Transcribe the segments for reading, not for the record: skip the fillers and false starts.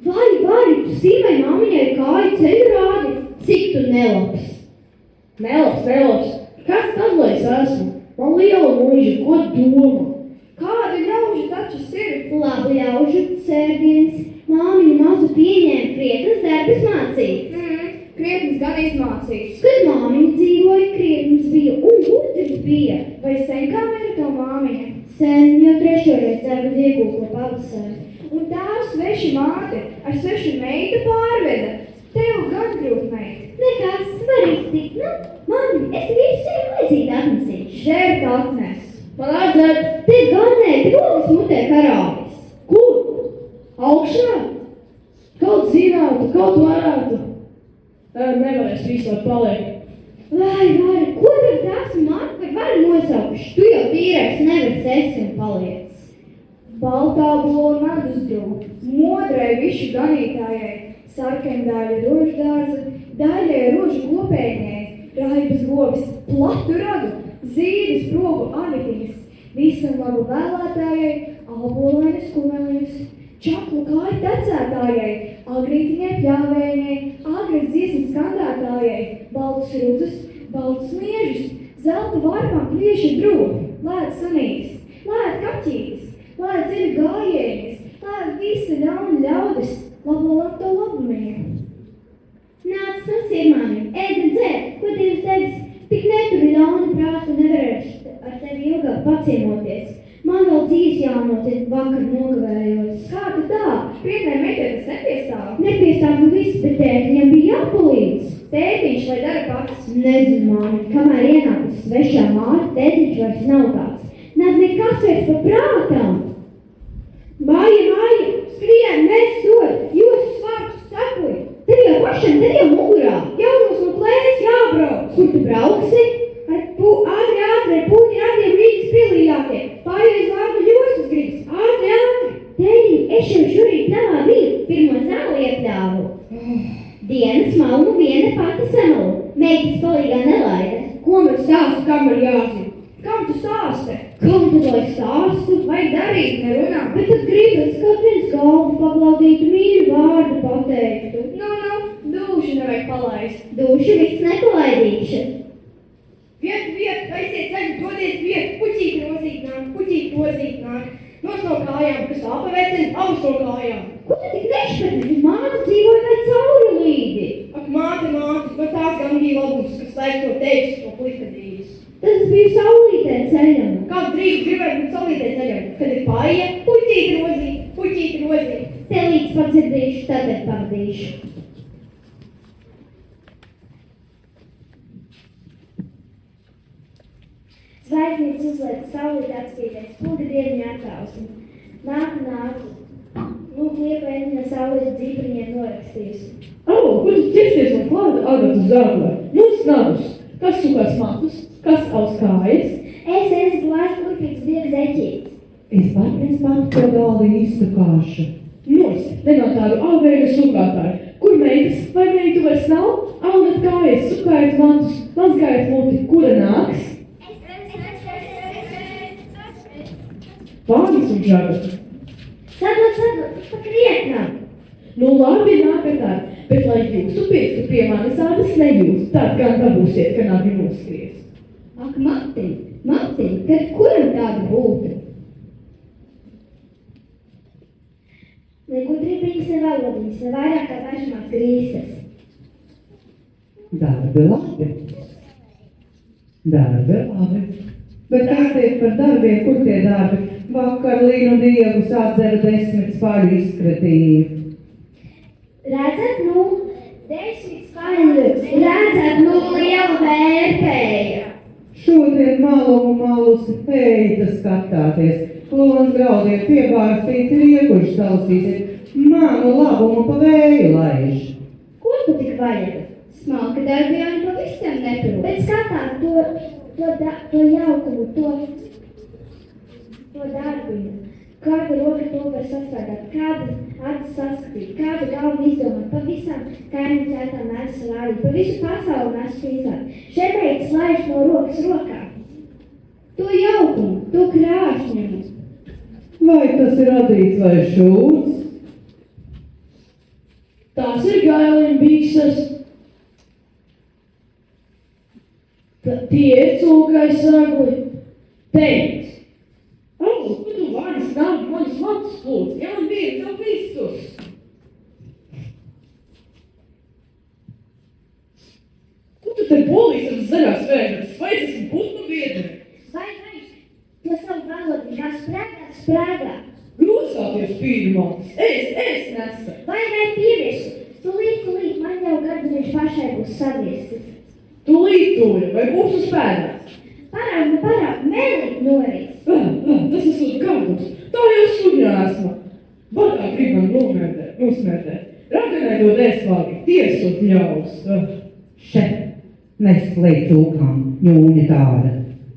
Vari, tu sīvai māmiņai kāju ceļu rādi. Cik tu nelabs? Nelabs. Kas tad, lai es esmu? Man liela mūža, ko domā? Kādi ļauži tačas ir? Labu ļaužu sērdiens. Māmiņu mazu pieņēma krietnes darbus mācīt. Krietnes gan izmācīts. Kad māmiņa dzīvoja, krietnes bija un gudrs bija. Vai sen kā mira to māmiņa? Sen jau trešoreiz darbus iegūko pavasari. Un tēvs sveši māte ar svešu meitu pārveda. Tev gan kļūt meita. Nekas, var iztikt. Nu, mami, es tev visu sevi līdzīgi atnesīšu. Žērt atnes. Man atdzert. Te gan nē, rokas mutē karāvis. Kur? Augšā? Kaut zinātu, kaut varētu. Nevarēs vispār paliek. Vai, ko tad tās māte var nosaukuši? Tu jau tīrais nevar esi un paliec. Baltā bola medus drūk, modrai višu ganītājai, sarkandāļa roždārza, daļai rožu kopējai, raibas govis, platu radu, zīdes progu avitiņas, visam labu vēlētājai, albolainas kumeliņas, čaklu kāju tecētājai, agrītiņai pļāvējai, agras dziesmas skandētājai, baltus rudzes, baltus miežus, zelta varmām kvieša drūki, lēt sanīs, lēt kaķītis, lēt dziļi gājējas, lēt visa ļauna ļaudis, labo labto labumiem. Nāc, tas ir mani, ēd un dzēr, ko Dievs tevis, tik neturi ļaunu prātu nevarēšu ar tevi ilgāk paciemoties. Man vēl dzīves jānotiek, vakar nogavējos. Kā tu tā? Piednē meitē tas nepiestāv? Nepiestāv nu viss, bet tētiņam bija jāpalīdz. Tētiņš vai dara pats? Nezinu, mani, kamēr ienākas svešā māte, tētiņš vairs nav tāds. Nav nekas vairs pa prātām. Māja, skrien, nes dod, jūs svārtus sakuj. Tev jau pašam, tev jau mugurā. Jaunos un plēs jābrauc. Kur tu brauksi? Ātri, puņi radiem Rīgas pilī jātiek. Pārējais vārdu ļosas gribas. Ātri. Tēti, es jau šurīt tavā biju, pirmo zāli iepļāvu. Dienas malu viena pati samalu, meitas palīgā nelaida. Ko man stāstu, kam ir jāzina? Kam tu stāsti? Kam tu lai stāstu? Vai darīt, nerunā? Bet tad gribas, kaut viens galvu paklaudītu, mīļu vārdu pateiktu. Dūši nevajag palaist. Dūši viss nepalaidīšu. Viet, aiziet ceļu, dodiet vietu, puķīgi rozīt nāk. Nos no kājām, kas apavecina, abas no kājām. Ko tu tik nešpatni? Māte dzīvoja vai caurulīdi? Ak, māte, no tās gan bija labums, kas laiks to teiks, to plikadījis. Tas bija saulītē ceļam. Kādu drīz gribētu būt saulītē ceļam, kad ir pāriet, puķīgi rozīt. Te līdz padzirdīšu, tagad pavadīšu. Zvaigznītes uzliek saulīt atspīdēs, pulga dieviņa attāusmi. Nāku. Lūk, lieku ēdina saulīt dzībriņiem norakstījusi. Kur tu ķersties no klāta agatu zāglē? Mums navus. Kas sukās matus? Kas aus kājas? Es glāžu kurpīgs dievs eķītis. Es pati to galdu izsukāšu. Nos, ne no tādu alvēju sukātāju. Kur meitas? Vai meitu vairs nav? Augat kājas, sukājat matus, mazgājat muti. Kura nāks? Pāris un žagat. Sadot, pa krietnām. Nu labi, nākat ar, bet lai jūsu pirkstu pie manas ādas nejūst, tad gan dabūsiet, ka nabi noskries. Ak, Martin, kad kuram tādu būtu? Lai gudrībiņas ne valodiņas, ne vairāk kā pašmās grīstas. Darbi labi. Bet kas te ir par darbiem, kur tie darbi? Vakar Līnu Diegus atzera 10 spaļu izkratīju. Redzat, 10 spaļus. Redzat, liela vērtēja. Šodien malus eita skatāties. Klons graudiem piebārstīti riekuši sausīsiet. Manu labumu pa vēju laiž. Ko tu tik vajag? Smalka darbiem pavisam neprot. Bet skatāt to jaukumu, to darbiņu. Kāda roka to var sastrādāt, kāda acis saskatīt, kāda galva izdomāt, pa visām kaimiņu cētām mēs lādīt, pa visu pasauli mēs spīzāt. Šebeits laiž no rokas rokā. To jaukumu, to krāšņumu. Vai tas ir radīts vai šūts? Tās ir gailiņu bīksas. Tie ir cūkai sagli. Teic. Ko tu vari snākt manas matus lūdzu? Jā, man bija tev Kristus. Ko tu te bolīs ar zaļās vēžas? Vai es esmu putnu biedri? Vai, to savu valodu kā sprāgā. Grūsāties pīļumantis. Es nesa. Vai pieviesu? Tūlīt, man jau gardiņš pašai būs saviestis. Tūlīt, vai būs uz pēdās? Parād, mēlīt norīs. Tas esmu gardums. Tā jau suņā esmu. Badā gribam nosmērtēt. Raganai dod ēst vāgi. Tiesot ļaus. Še, neslēdz cūkām, ņūņa tāda.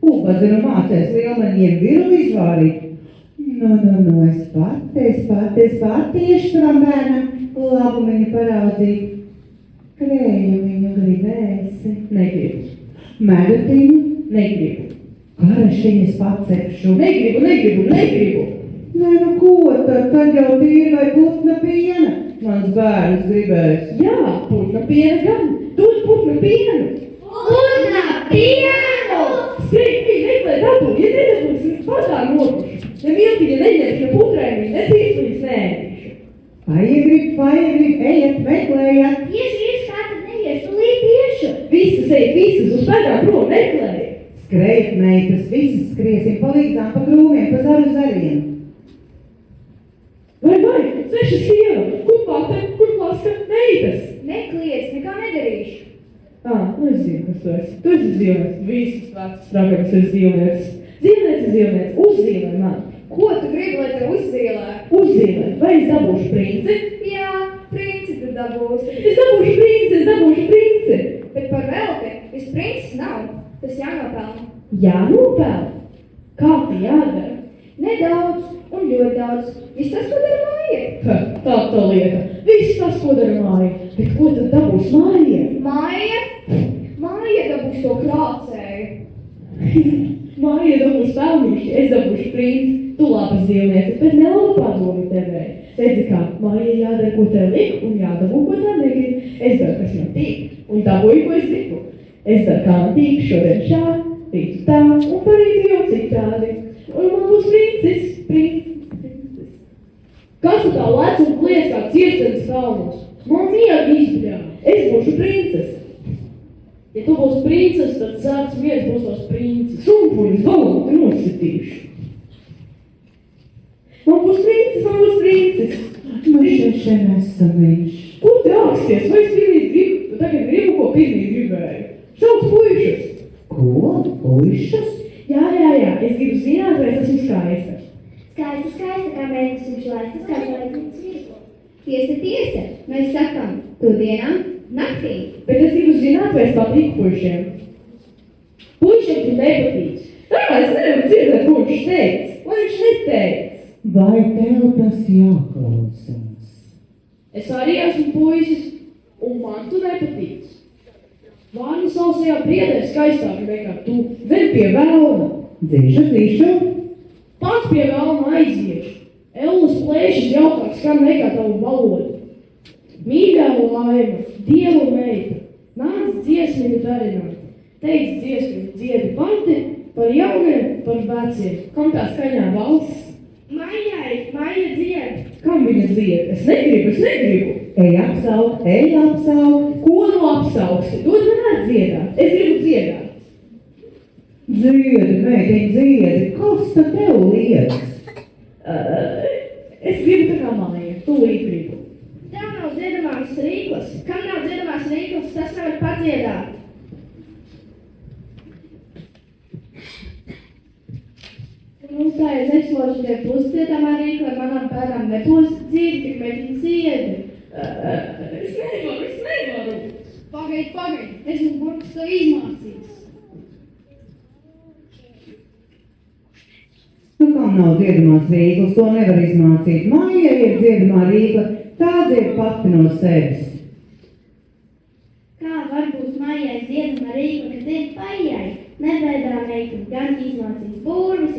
Ubadzinu mācēs lielmaņiem viru izvārīt. Nu, es patiešu tavam bērnam labumiņu paraudzīt. Krējumiņu gribēsi. Negribu. Medutiņu. Negribu. Karašiņas pacepšu. Negribu. Nu, ko tad jau tīri vai putna piena? Mans bērns gribēs. Jā, putna piena gan. Dod putna pienu. Putna pienu! Skribi, meklē dabu, ja nedabūs, padā nopuši. Ne miltiņa neņemšu, ne putrēmiņu, ne cīsliņas neēdīšu. Paiegrib, ejiet, meklējat. Iešu, kā tad neiešu, tūlīt iešu. Visas, uz pēdām prom, meklēju. Skrejat, meitas, visas skriesim palīdzām pa krūmiem, pa zariem. Vai, sveša sieva, kur pate, kur plaska, meitas? Nekliec, nekā nedarīšu. Es zinu, kas tu esi. Tu esi zīlnieks, visas vecas ragaras ir zīlnieks. Zīlnieks, uzzīmē man. Ko tu gribi, lai tev uzzīlē? Uzzīmē, vai es dabūšu princi? Jā, princi tu dabūsi. Es dabūšu princi. Bet par velti, viss princis nav. Tas jānopelna. Jānopelna? Kā tu jādara? Nedaudz un ļoti daudz. Viss tas, ko dara māja. Tā lieta. Viss tas, ko dara māja. Bet ko tad dabūs mājiem? Māja dabūs to krācēju. Māja dabūs pelnīši, es dabūšu princi. Tu labas zīlnieci, bet nelaba padomi tevēji. Redzi kā, māja jādara, ko tev lik, un jādabū, ko tā negrib. Es daru, kas man tīk, un dabūju, ko es gribu. Es daru, kā man tīk, šodien šā, rītu tā, un parītu jau citādi. Un man būs princis. Kas tu tā lec un kliec kā circenis kalnos? Man miega izbļā. Es būšu princes. Ja tu būsi princes, tad sāks viens būs tos princes. Šumpuļus galvoti nositīšu. Man būs princes. Man šeit nesam viņš. Ko te āksties? Vai es tagad gribu, ko pirmī gribēju? Sauc puišas. Ko? Puišas? Jā, es gribu zināt, vai es esmu skaista. Skaista, kā mēnesis viņš laistas, kā laistas virgo. Tiesa, mēs sakam, tu dienām, naktī. Bet es gribu zināt, vai es patīku puišiem. Puišiem tu nepatīc. Es nevaru dzirdēt, ko viņš teica. Vai viņš neteica? Vai tev tas jāklausās? Es arī esmu puisis, un man tu nepatīc. Vārni sausajā priedē skaistāki nekā tu. Ven pie velna. Dzīšu. Pats pie velna aiziešu. Ellas plēšas jaukāk skan nekā tavu valodu. Mīļā laima, Dievu meita, nāc dziesmiņu darināt. Teic dziesmiņu dziedi pati, par jauniem, par veciem. Kam tā skaņā valsts? Maija dzied. Kam viņa dzied? Es negribu. Ej apsaukt. Ko nu apsauksti? Dod man ar dziedāt. Es gribu dziedāt. Dziedi, meitiņ, dziedi. Kas tad tev liekas? Es gribu tā kā Maija. Tūlīt gribu. Tev nav dziedamās rīklas. Kam nav dziedamās rīklas, tas nevar padziedāt. Nu, tā es aizlošu tie pusciedamā rīkla, manām pērām nebūs dzīvi, tik mēģina dziedi. Es nevaru. Pagaid, esmu burkas tev izmācījis. Nu, kam nav dziedamās rīklas, to nevar izmācīt. Maija ir dziedamā rīkla, tā dzied pati no sevis. Kā var būt Maijai dziedamā rīkla, kad ir Paijai? Nebaidā meitini, gan izmācīs, burvis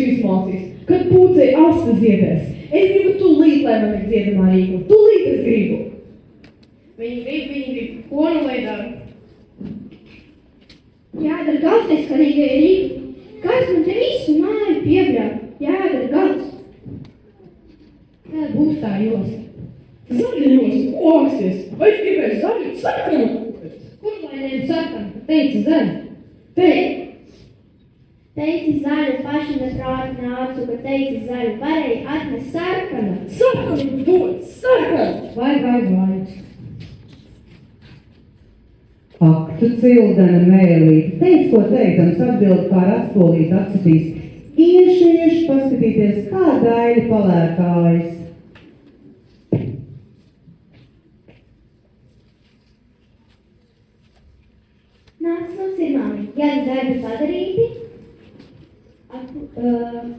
izmācīs. Kad pūcei asta ziedēs. Es gribu tūlīt, lai man ir dziedamā rīkla. Tūlīt es gribu. Viņi grib, ko nu lai dara? galvenais, ka Rīgai Rīga. Kāds man te visu māju piebļauj? Jādara gals. Kāda būs tā josta? Zaļos, koksties! Vai gribēs zaļu sarkanu? Kur lai nevi sarkanu? Teica zaļu. Teici zaļu, paši neprāti nācu, ka teici zaļu, varēja atnest sarkanu. Sarkanu dod, sarkanu! Vai. Ak, tu cildena mēlīte, teic, ko teikdams, atbild, kā ratspolīt atsitīs. Ieši, paskatīties, kā daļa palēkājas. Nāc no sirmām, ja darbi padarīti,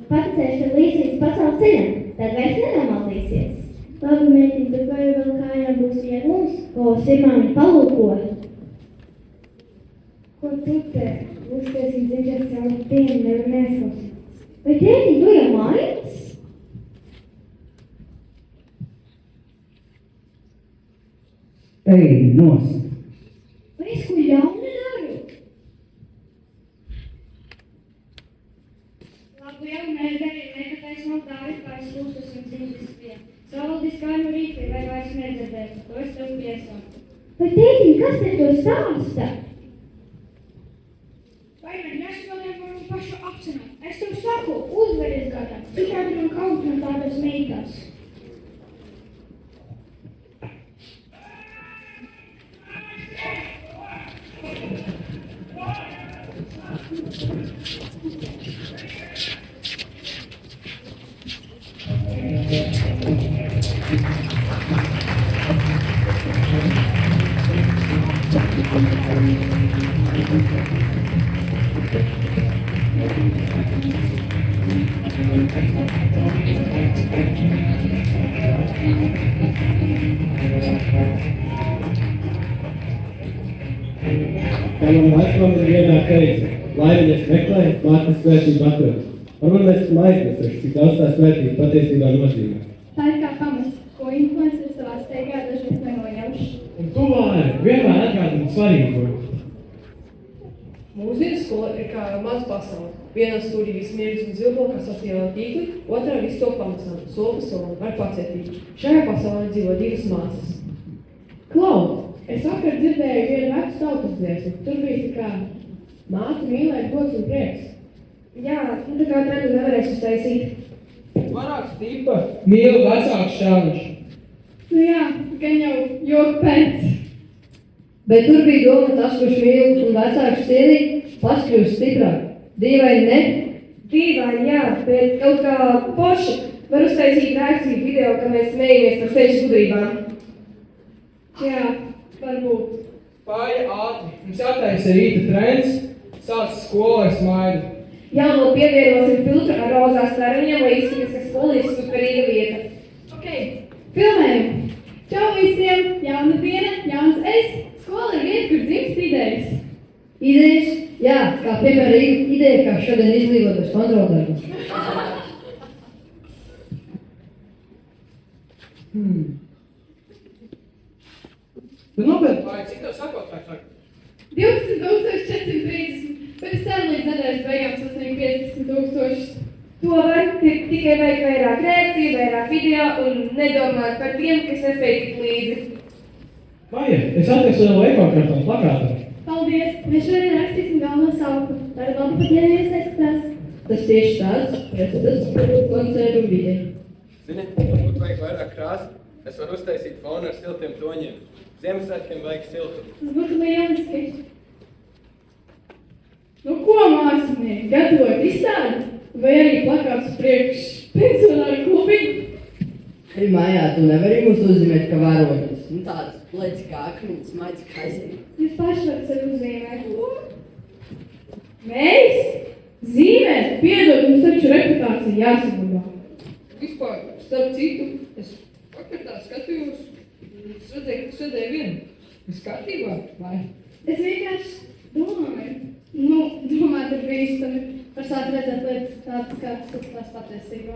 paticēšu tev līdz pasaules ceļam, tad vairs nenomaldīsies. Labi, meitiņ, bet vai vēl kājām būs vieglums? Ko sirmām palūko? Ko tu te uztaisīt dziļas savu dienu nevar neskausīt? Vai tētiņ, tu jau mājās? Ej, nost! Vai es ko ļaunu daru? Labu jau nedarīju, nekatais nav dāvi, kā es lūstos un dziļas pie. Savaldis kā nu rīti, vai vairs nedzirdēt, to es tev piesāku. Vai tētiņ, kas te to stāsta? Vai man nesvaliem varu pašu apsināt? Es tev saku, uzveries gadā, citādi man kaut no tādas mītās. Kā man vecmama vienā teica, laimiņas meklē, mātes svētību atrod. Varbūt mēs esam aizmirsuši, cik daudz tā svētība patiesībā nozīmē. Tā ir kā pamats, ko influenceris savā steigā dažreiz nenojauš. Un tu, Lāri, vienmēr atgādini svarīgo. Mūsdienas skola ir kā maz pasaule. Vienā stūrī viss miegs un zilbo, kā sasnievā tīkli, otrā viss to pamazām, soli pa solim, ar pacietīgi. Šajā pasaulē dzīvo divas māsas. Klau, es vakar dzirdēju vienu vecu tautas dziesmu. Tur bija tā kā māte mīlēt, gods un prieks. Jā, nu tā kā trendu nevarēs uztaisīt. Vairāk stīpa, mīlu vecāks šāviņš. Nu jā, gan jau joku pēc. Bet tur bija doma tas, kurš mīl un vecāks sievī, paskļūst stiprāk. Dīvaini, ne? Dīvaini, jā, bet kaut kā poši var uztaisīt reakciju video, ka mēs smejamies par sevišķi gudrībām. Jā, varbūt. Pāri ātri. Mums jātaisa rīta trends, sāc skolai smaidu. Jā, vēl pievienosim filtru ar rozās stariņiem, lai izskatās, ka skola ir superīga vieta. Ok, filmējam! Čau visiem! Jauna diena, jauns es! Skola ir vieta, kur dzimst idejas. Idejas? Jā, kā piemēram ideja, kā šodien izlīvot bez kontroldarbu. Tu nopietni, vai cik tev sakot, vai saka? 12,430, pēc tam līdz nedēļas beigām sasniegt 50,000. To var tikai vajag vairāk reakciju, vairāk video un nedomāt par tiem, kas nespēj tik līdzi. Maija, es atrastu vēl ekokartonu plakātu. Paldies! Mēs šodien rakstīsim galveno sauku. Tā ir labi pat, ja neviens neskatās. Tas tieši tāds, tas koncertu vidi. Zini, varbūt vajag vairāk krāsu. Es varu uztaisīt fonu ar siltiem toņiem. Ziemassvētkiem vajag siltu. Tas būtu lieliski. Nu ko, mākslinieki, gatavojat izstādi? Vai arī plakāts priekš pensionāru klubiņu? Arī mājā tu nevari mūs uzzīmēt, ka varoņas. Nu tāds pleci kā akmeņas, maids kā aizēja. Jūs paši varat sevi uzzīmēt. Mēs? Zīmēt? Piedod, mums taču reputācija jāsaglabā. Vispār, starp citu, es vakar tā skatījos, es redzēju, ka tu sēdēji vienu. Viss kārtībā, vai? Es vienkārši domāju. Nu, domāt ir bīstami. Par sāku redzēt lietas tādas, kādas tukās patiesībā.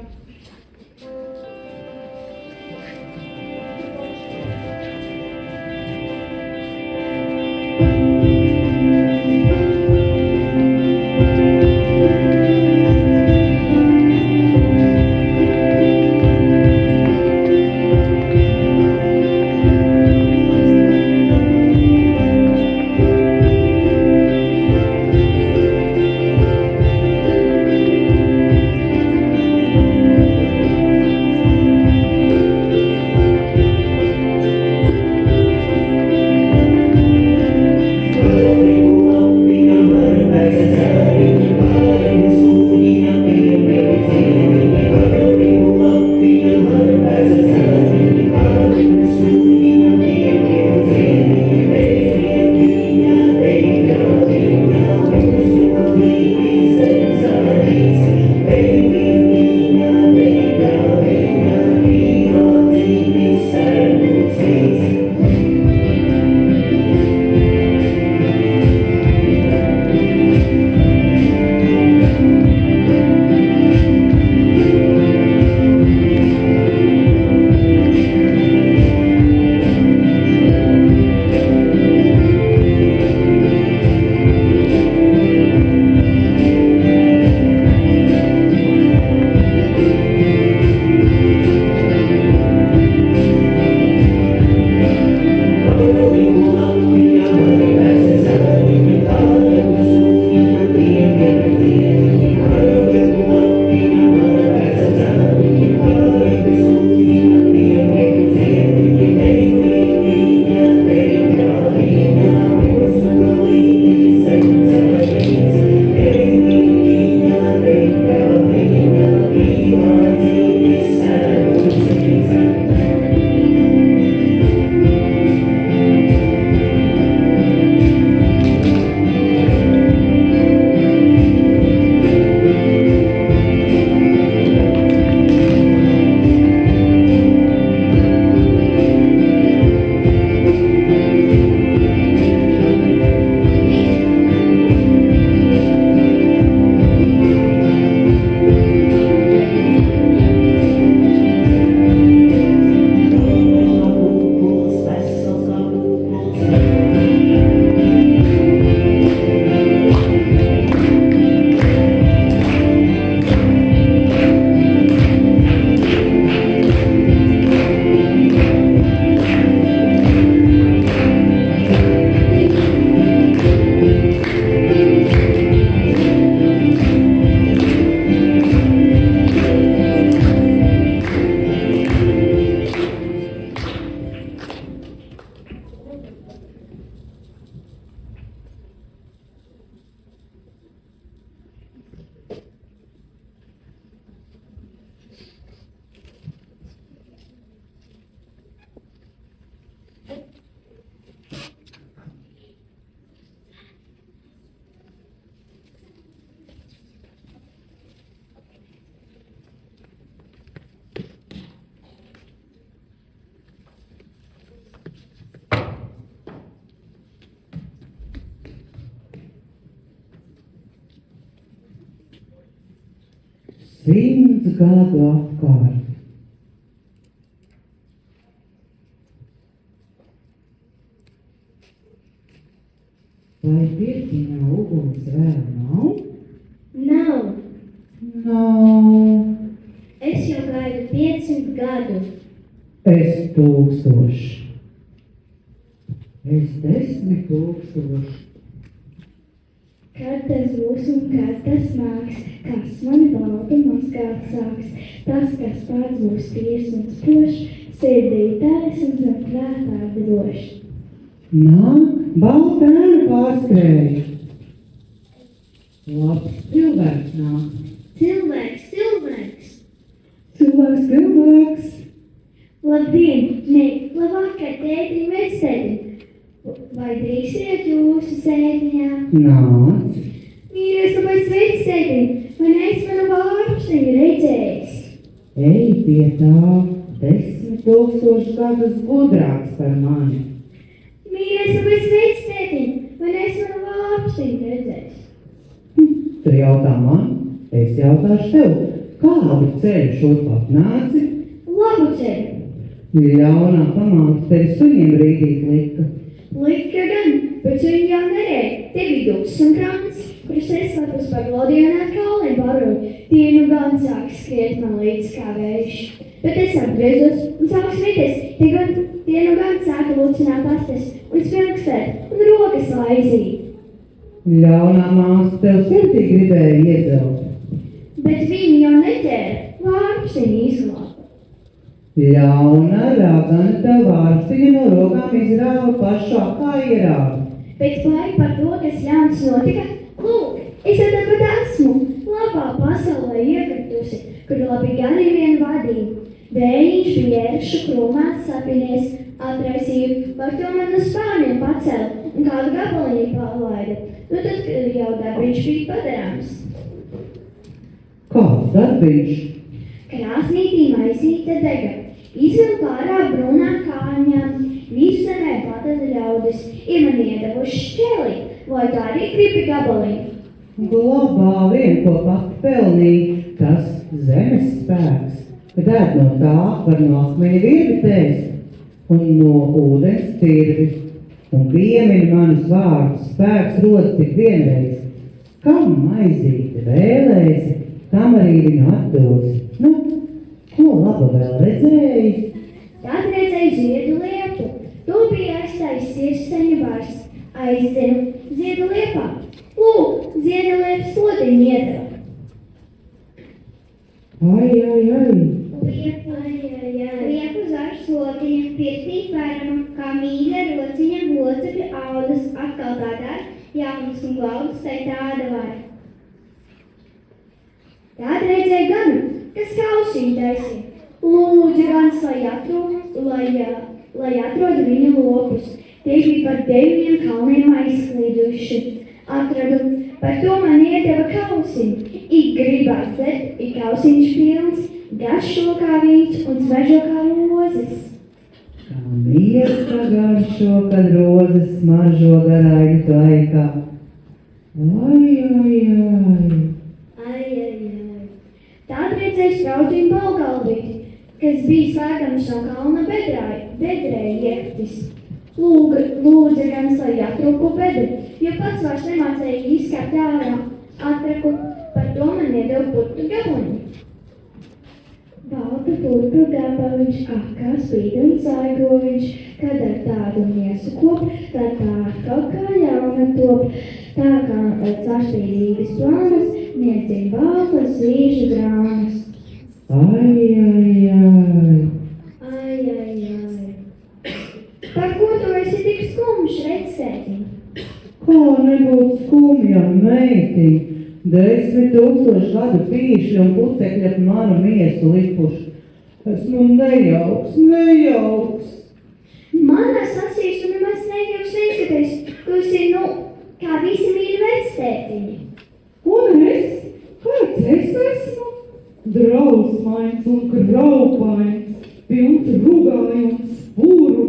100 gadu apkārt. Vai pirtiņā uguns vēl nav? Nav. Nav. Es jau gaidu 500 gadu. Es 1000. Es 10 000. Kad tas būs un kad tas nāks, kas man baltu mazgāt sāks, tas, kas pats būs tīrs un spožs, sirdī taisns un prātā drošs. Nāk, baltēna pārskrēja. Labs cilvēks nāk. Cilvēks! Cilvēks! Labdien! Nē, labvakar, tētim, vectētim! Vai drīksiet jūsu sēdiņā? Nāc! Mīļais, labais vectētim! Vai es manu vārpstiņu redzējis? Ej pie tā, 10 000 gadus gudrāks par mani. Mīļais, labais vectētim! Vai es manu vārpstiņu redzējis? Tu jautā man, es jautāšu tev, kādu ceļu šurpat nāci? Labu ceļu! Ļaunā pamāte tevi suņiem rītīt lika. Lika gan, bet viņi jau nerēja. Te bija dūks un krants, kurus es lepus par glodionāt kauliem baroju. Tie nu gan sāk skriet man līdz kā vējš. Bet es atgriezos un sāku smities. Tie nu gan sāka lucināt astes un spilgstēt un rokas laizīt. Ļaunā māsa tev sirdī gribēja iedzelt. Bet viņi jau neķēra, vārpsiņu izglāba. Ļauna ragana tev vārpsiņu no rokām izrāva pašā kā ierāva. Bet vai par to, kas ļauns notika? Lūk, es tad esmu labā pasaulē iekritusi, kur labi gani vien vadīja. Vējiņš bija ēršu krūmās sapinies, atraisīju, par to man uz spārniem pacēla un kādu gabaliņu palaida. Nu tad jau darbiņš bija padarāms. Kāds darbiņš? Krāsnītī maizīte dega, izvilka ārā brūnām kāņām, virzemē padara ļaudis, ir man iedevuši šķeli, vai tā arī gribi gabaliņu? Glabā vien, ko pati pelnīja, tas zemes spēks, kad ēd no tā var no akmeņa virvi tēst un no ūdens cirvi. Un piemini manus vārdus, spēks rodas tik vienreiz. Kam maizīte vēlēsi, tam arī viņu atdos. Nu, ko laba vēl redzēji? Tad redzēju ziedu liepu, to bija aizstājis sirseņu bars, aizdenu ziedu liepā. Lūk, ziedu liepas slodiņu iedeva. Ai. Liepu zar slotiņa, pirtī pērama, kā mīļa rociņa, locekļu audas, atkal tā dara, jaunas un glaudus, tai tāda vara. Tāda redzēja ganu, kas kausiņu taisīja. Lūdzu gans, lai atrod viņu lopus. Tie bija par 9 kalniem aizklīduši. Atradu, par to man iedeva kausiņu. Ik gribās dzert, ik kausiņš pilns, garšo kā vīns un smaržo kā rozes. Kā miesta garšo, kad rozes smaržo garaigu laikā. Ai. Tād redzēju strautīm balgalvīti, kas bija slēgams no kalna bedrē iektis. Lūdza gan, lai atrūku bedri, jo pats vairs nemācēja izskāpt ārā. Atraku, par to man iedeva putu gabaliņu. Balta putu gabaliņš, kā spīd un zaigoviņš, kad ar tādu miesu kop, tad tā atkal kā jauna top. Tā kā caurspīdīgas plānas, niedzina baltas vīžu grāmas. Par ko tu esi tik skumjš, redzētiņ? Kā nebūt skumjam, meitiņ? 10 000 gadu pīšļi un putekļi ap manu miesu lipuši. Esmu nejauks. Manās acīs tu nemaz nejauks neizskaties, tu esi, kā visi mīļi vectētiņi. Un es? Kāds es esmu? Drausmains un graupains, pilns rugāju un spūru,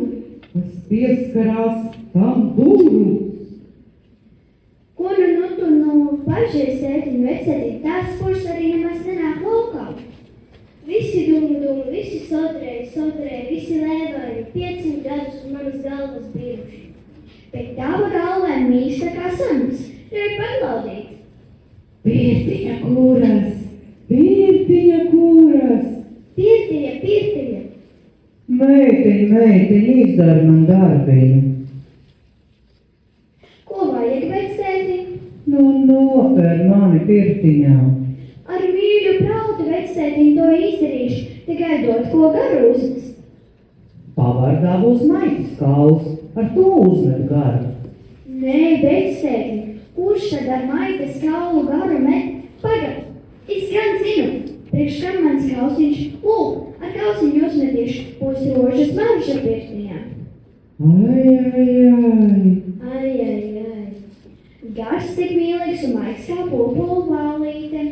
kas pieskarās tam būru. Ko nu tu no pašais tētiņu vectētiņi, tās spurs arī nemaz nenāk laukā. Visi dūmi, visi sodrēji, visi lēvaini, 500 gadus un manas galvas bijuši. Bet tava galva ir mīsta kā sanas, ir paklaudīt. Pirtiņa kūras! Pirtiņa kūras! Pirtiņa! Meitiņ, izdara man darbiņu. Ko vajag, vectētiņ? Noper mani pirtiņā. Ar mīļu prautu vectētiņ to izdarīšu, tikai dot ko garu uzmest. Pavardā būs maitas kauls, ar to uzmet garu. Nē, vectētiņ, kurš tad ar maitas kaulu garu met? Pagad, es gan zinu, priekš kam mans kausiņš, lūk, ar kausiņu uzmetīšu būs rožas marža pirtiņā. Ai. Gars tik mīlīgs un maigs kā pulpulu bālīte.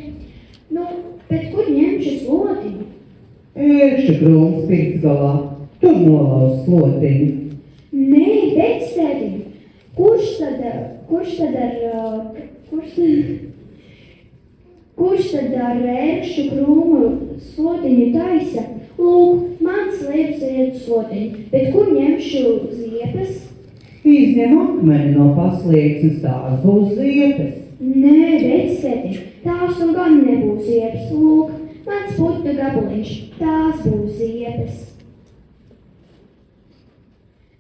Nu, bet kur ņemšu slotiņu? Ērkšķa krūms pirts galā, tur nolauz slotiņu. Nē, vectētiņ, kurš tad ar ērkšķu krūmu slotiņu taisa? Lūk, mans liepas iet slotiņu, bet kur ņemšu ziepes? Izņem akmeni no paslieksnes, tās būs ziepes. Nē, vectētiņ, tās un gan nebūs ziepes. Lūk, mans putu gabaliņš, tās būs ziepes.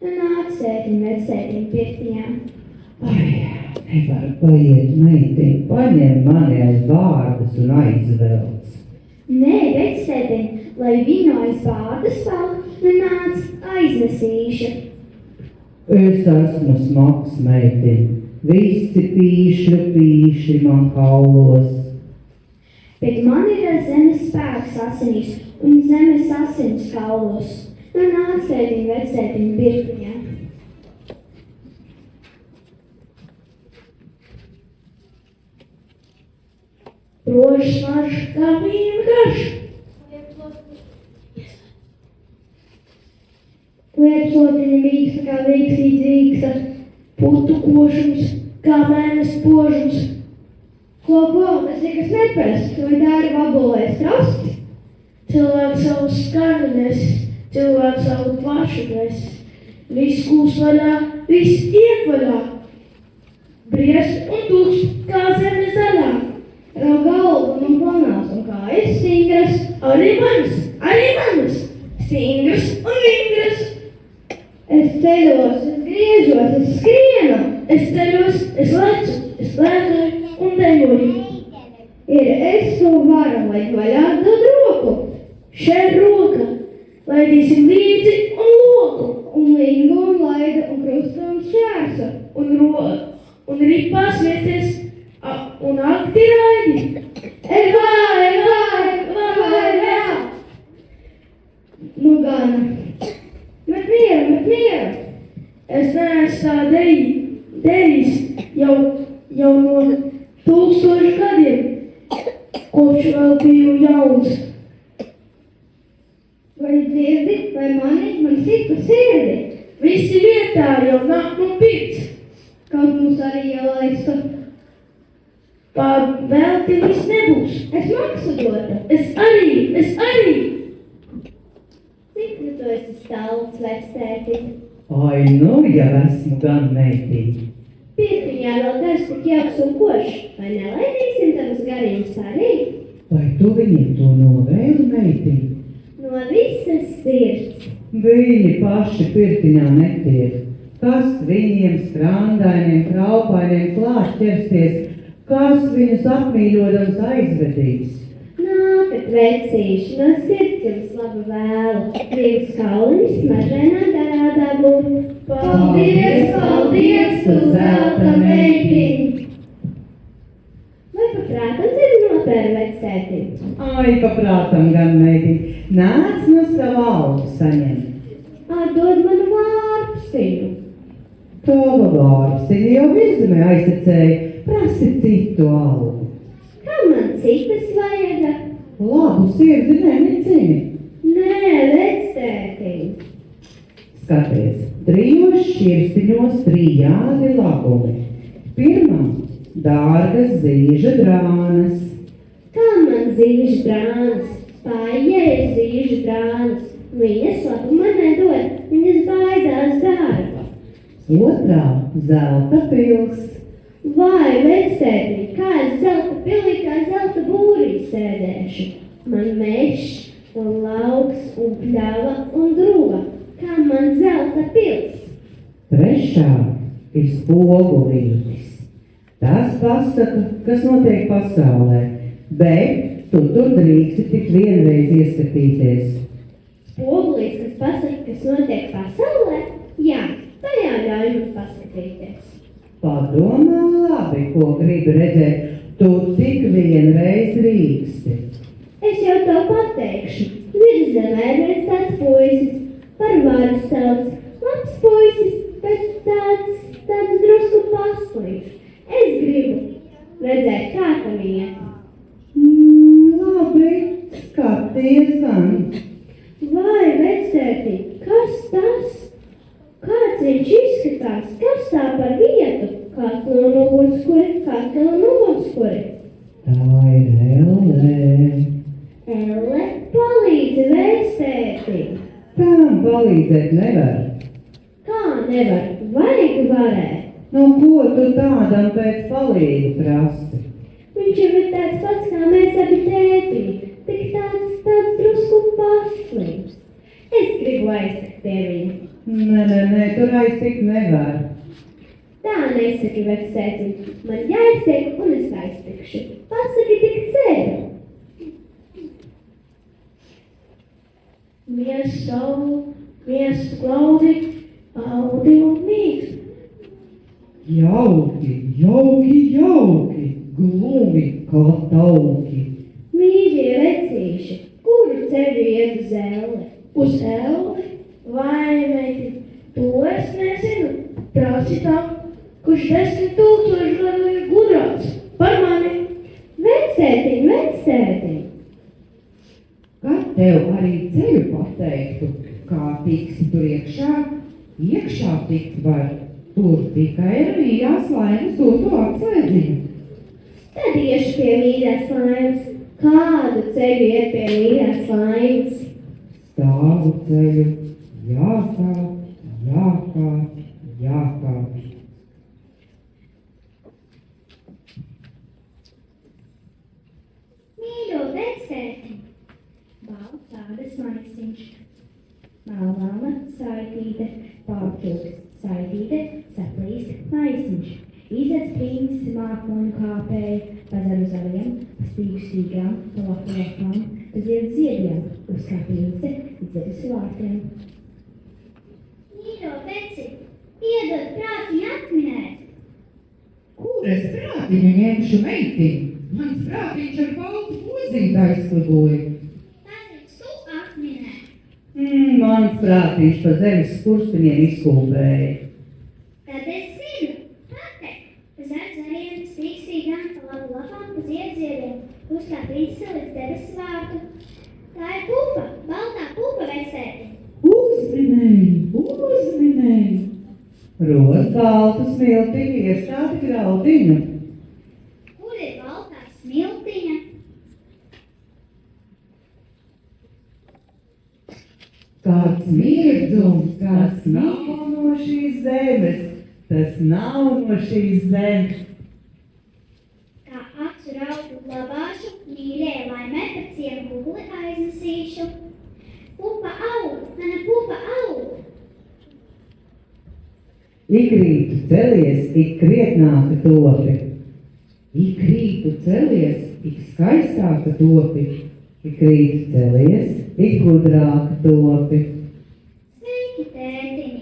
Nāc, tētiņ, vectētiņ, pirtiņā. Ai, nevar paiet, meitiņ, paņem mani aiz bārdas un aizvelc. Nē, vectētiņ, lai viņu aiz bārdas velk, nāc, aiznesīšu. Es esmu smags, meitiņ, visi pīši man kaulos. Bet man ir zemes spēks asinīs un zemes asins kaulos. Nāc, tētiņ, vectētiņ, pirtiņā. Rožas marš, kā vīna garš. Liepslotiņa mīksta kā vīksī dzīksta, putu košums kā mēnes požums. Ko, tas nekas neparasts, vai tā ir vabolais krasti? Cilvēks savu skanu nes, cilvēks savu tvašu nes. Viss kūs vaļā, viss iet vaļā. Briest un tūks kā zeme zaļā. Rau galva man planās un kājas stingras, arī manas, stingras un vingras. Es ceļos, es griežos, es skrienu, es ceļos, es lecu, es lēkāju un dejoju. Ir es to varu, lai vaļā dod roku. Šeit roka, laidīsim līdzi un loku. Un lingu un laida un krustu un šķērsu. Un ripās vieties un akti raidi. Vai! Nu gana. Met mieru. Es neesmu tā derījis jau no 1000 gadiem, kopš vēl biju jauns. Vai dzirdi, vai man sit pa sirdi? Visi vietā jau nāk no pirts. Kaut mums arī ielaista. Pār velti viss nebūs. Es maksu dota. Es arī. Cik tu esi stāvs, vectētiņ? Ai, nu, jau esmu gan meitiņ. Pirtiņā vēl gars tik jauks un košs, vai nelaidīsim tavas garības arī? Vai tu viņiem to novēli, meitiņ? No visas sirds. Viņi paši pirtiņā netiek. Kas viņiem skrandainiem, kraupainiem klāt ķersties, kas viņus apmīļodams aizvedīs? Nākat, vecīši, no sirds jums labu vēlu. Brīvs kauliņš smaržainā darādā būt. Paldies, tu zelta meitiņ! Vai paprātam tevi nopēra vectētiņ? Ai, paprātam gan, meitiņ. Nāc no savu algu saņem. Atdod manu vārpstiņu. Tava vārpstiņa jau virzemē aiztecēja. Prasi citu algu. Kā man citas vajaga? Labu sirdi necini. Nē, vectētiņ. Skaties, 3 šķirstiņos 3 jādi labumi. Pirmā dārgas zīža drānas. Kā man zīža drānas? Paies zīžu drānas. Viņas labuma nedod, viņas baidās darba. Otrā zelta pils. Vai, vectētiņ, kā es zelta pilī, kā zelta būrī sēdēšu. Man mežs un lauks un pļava un druva, kā man zelta pils. Trešā ir spogulītis. Tas pasaka, kas notiek pasaulē, bet tu tur drīksti tik vienreiz ieskatīties. Spogulīts, kas pasaka, kas notiek pasaulē? Jā, tajā ļauj mums paskatīties. Padomā labi, ko gribi redzēt, tu tik vienreiz drīksti. Es jau to pateikšu. Virzemē ir viens tāds puisis, par varu sauc, labs puisis, bet tāds drusku paslīgs. Es gribu redzēt, kā tam iet. Labi, skaties gan. Vai, vectētiņ, kas tas? Kāds viņš izskatās? Kas tā par vietu? Katla un ugunskuri, katla un ugunskuri. Tā ir Elle. Elle, palīdzi vectētiņ. Tām palīdzēt nevar. Kā nevar? Vajag varēt. Nu, ko tu tādam pēc palīgu prasi? Viņš jau ir tāds pats, kā mēs abi tētiņi, tik tāds drusku paslīgs. Es gribu aiztikt pie viņa. Nē, tur aiztikt nevar. Tā nesaki, vectētiņ. Man jāiztiek un es aiztikšu. Pasaki tik ceļu. Miesu savu, miesu glaudi, audi un mīkst. Jauki, glumi kā tauki. Mīļie vecīši, kuru ceļu iet uz Elle? Uz Elle? Vai, meiti, to es nezinu. Prāci tam, kurš 10 000 gadu ir gudrāts par mani. Vectētiņ. Kad tev arī ceļu pateiktu, kā tiksi tur iekšā tikt var, tur tikai ir mīļās laimes dotu atslēdziņu. Tad iešu pie mīļās laimes. Kādu ceļu iet pie mīļās laimes? Stāvu ceļu, jākāp. Mīļo vectētiņ. Balts ādas maisiņš. Mālāma saitīte, pārtūks saitīte, saplīst maisiņš. Izēc princis mākoņu kāpēja, pa zaru zariem, pa stīgu stīgām, pa lapu lapām, pa ziedu ziediem, uz kā prince, dzedus vārtiem. Mīļo veci, piedod prātiņu atminēt. Kur es prātiņu ņemšu meitiņu? Mans prātiņš ar baltu pozīti aizkliboja. Tātad tu atminē. Mans prātiņš pa zemes skurspiņiem izkūpēja. Tad es zinu. Zariem, stīgstīgām, pa labu lapām, pa ziedziediem, uz kā princese līdz debesu vārtu. Tā ir pupa, baltā pupa vectētiņ. Uzminēji! Roz baltu smiltiņu iestādi graudiņu. Kur ir baltā smiltiņa? Kāds mirdzums, kāds Nav no šīs zemes. Tas nav no šīs zemes. Kā acu rautu glabāšu, mīļie laimē par ciemu kugli aiznesīšu. Pupa aug, mana pupa aug. Ik rītu celies, ik krietnāka topi. Ik rītu celies, ik skaistāka topi. Ik rītu celies, ik gudrāka topi. Sveiki, tētiņi.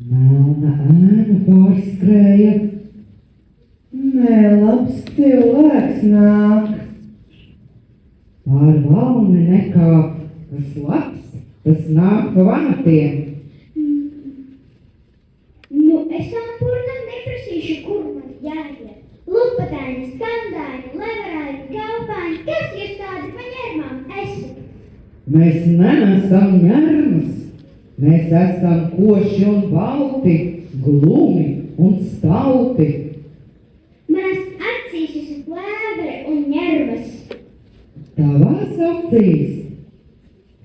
Melna ēna pārskrēja. Nē, labs cilvēks nāk. Pār valni nekāp, kas labs, tas nāk pa vanatiem. Nu, es tam purnam neprasīšu, kur man jāiet. Lupataini, skandāni, levarāji, galvāni, kas jūs tādi pa ņermām esat? Mēs nenesam ņermas. Mēs esam koši un balti, glumi un stauti. Manas acīs esat lēveri un ņermas. Tavās acīs.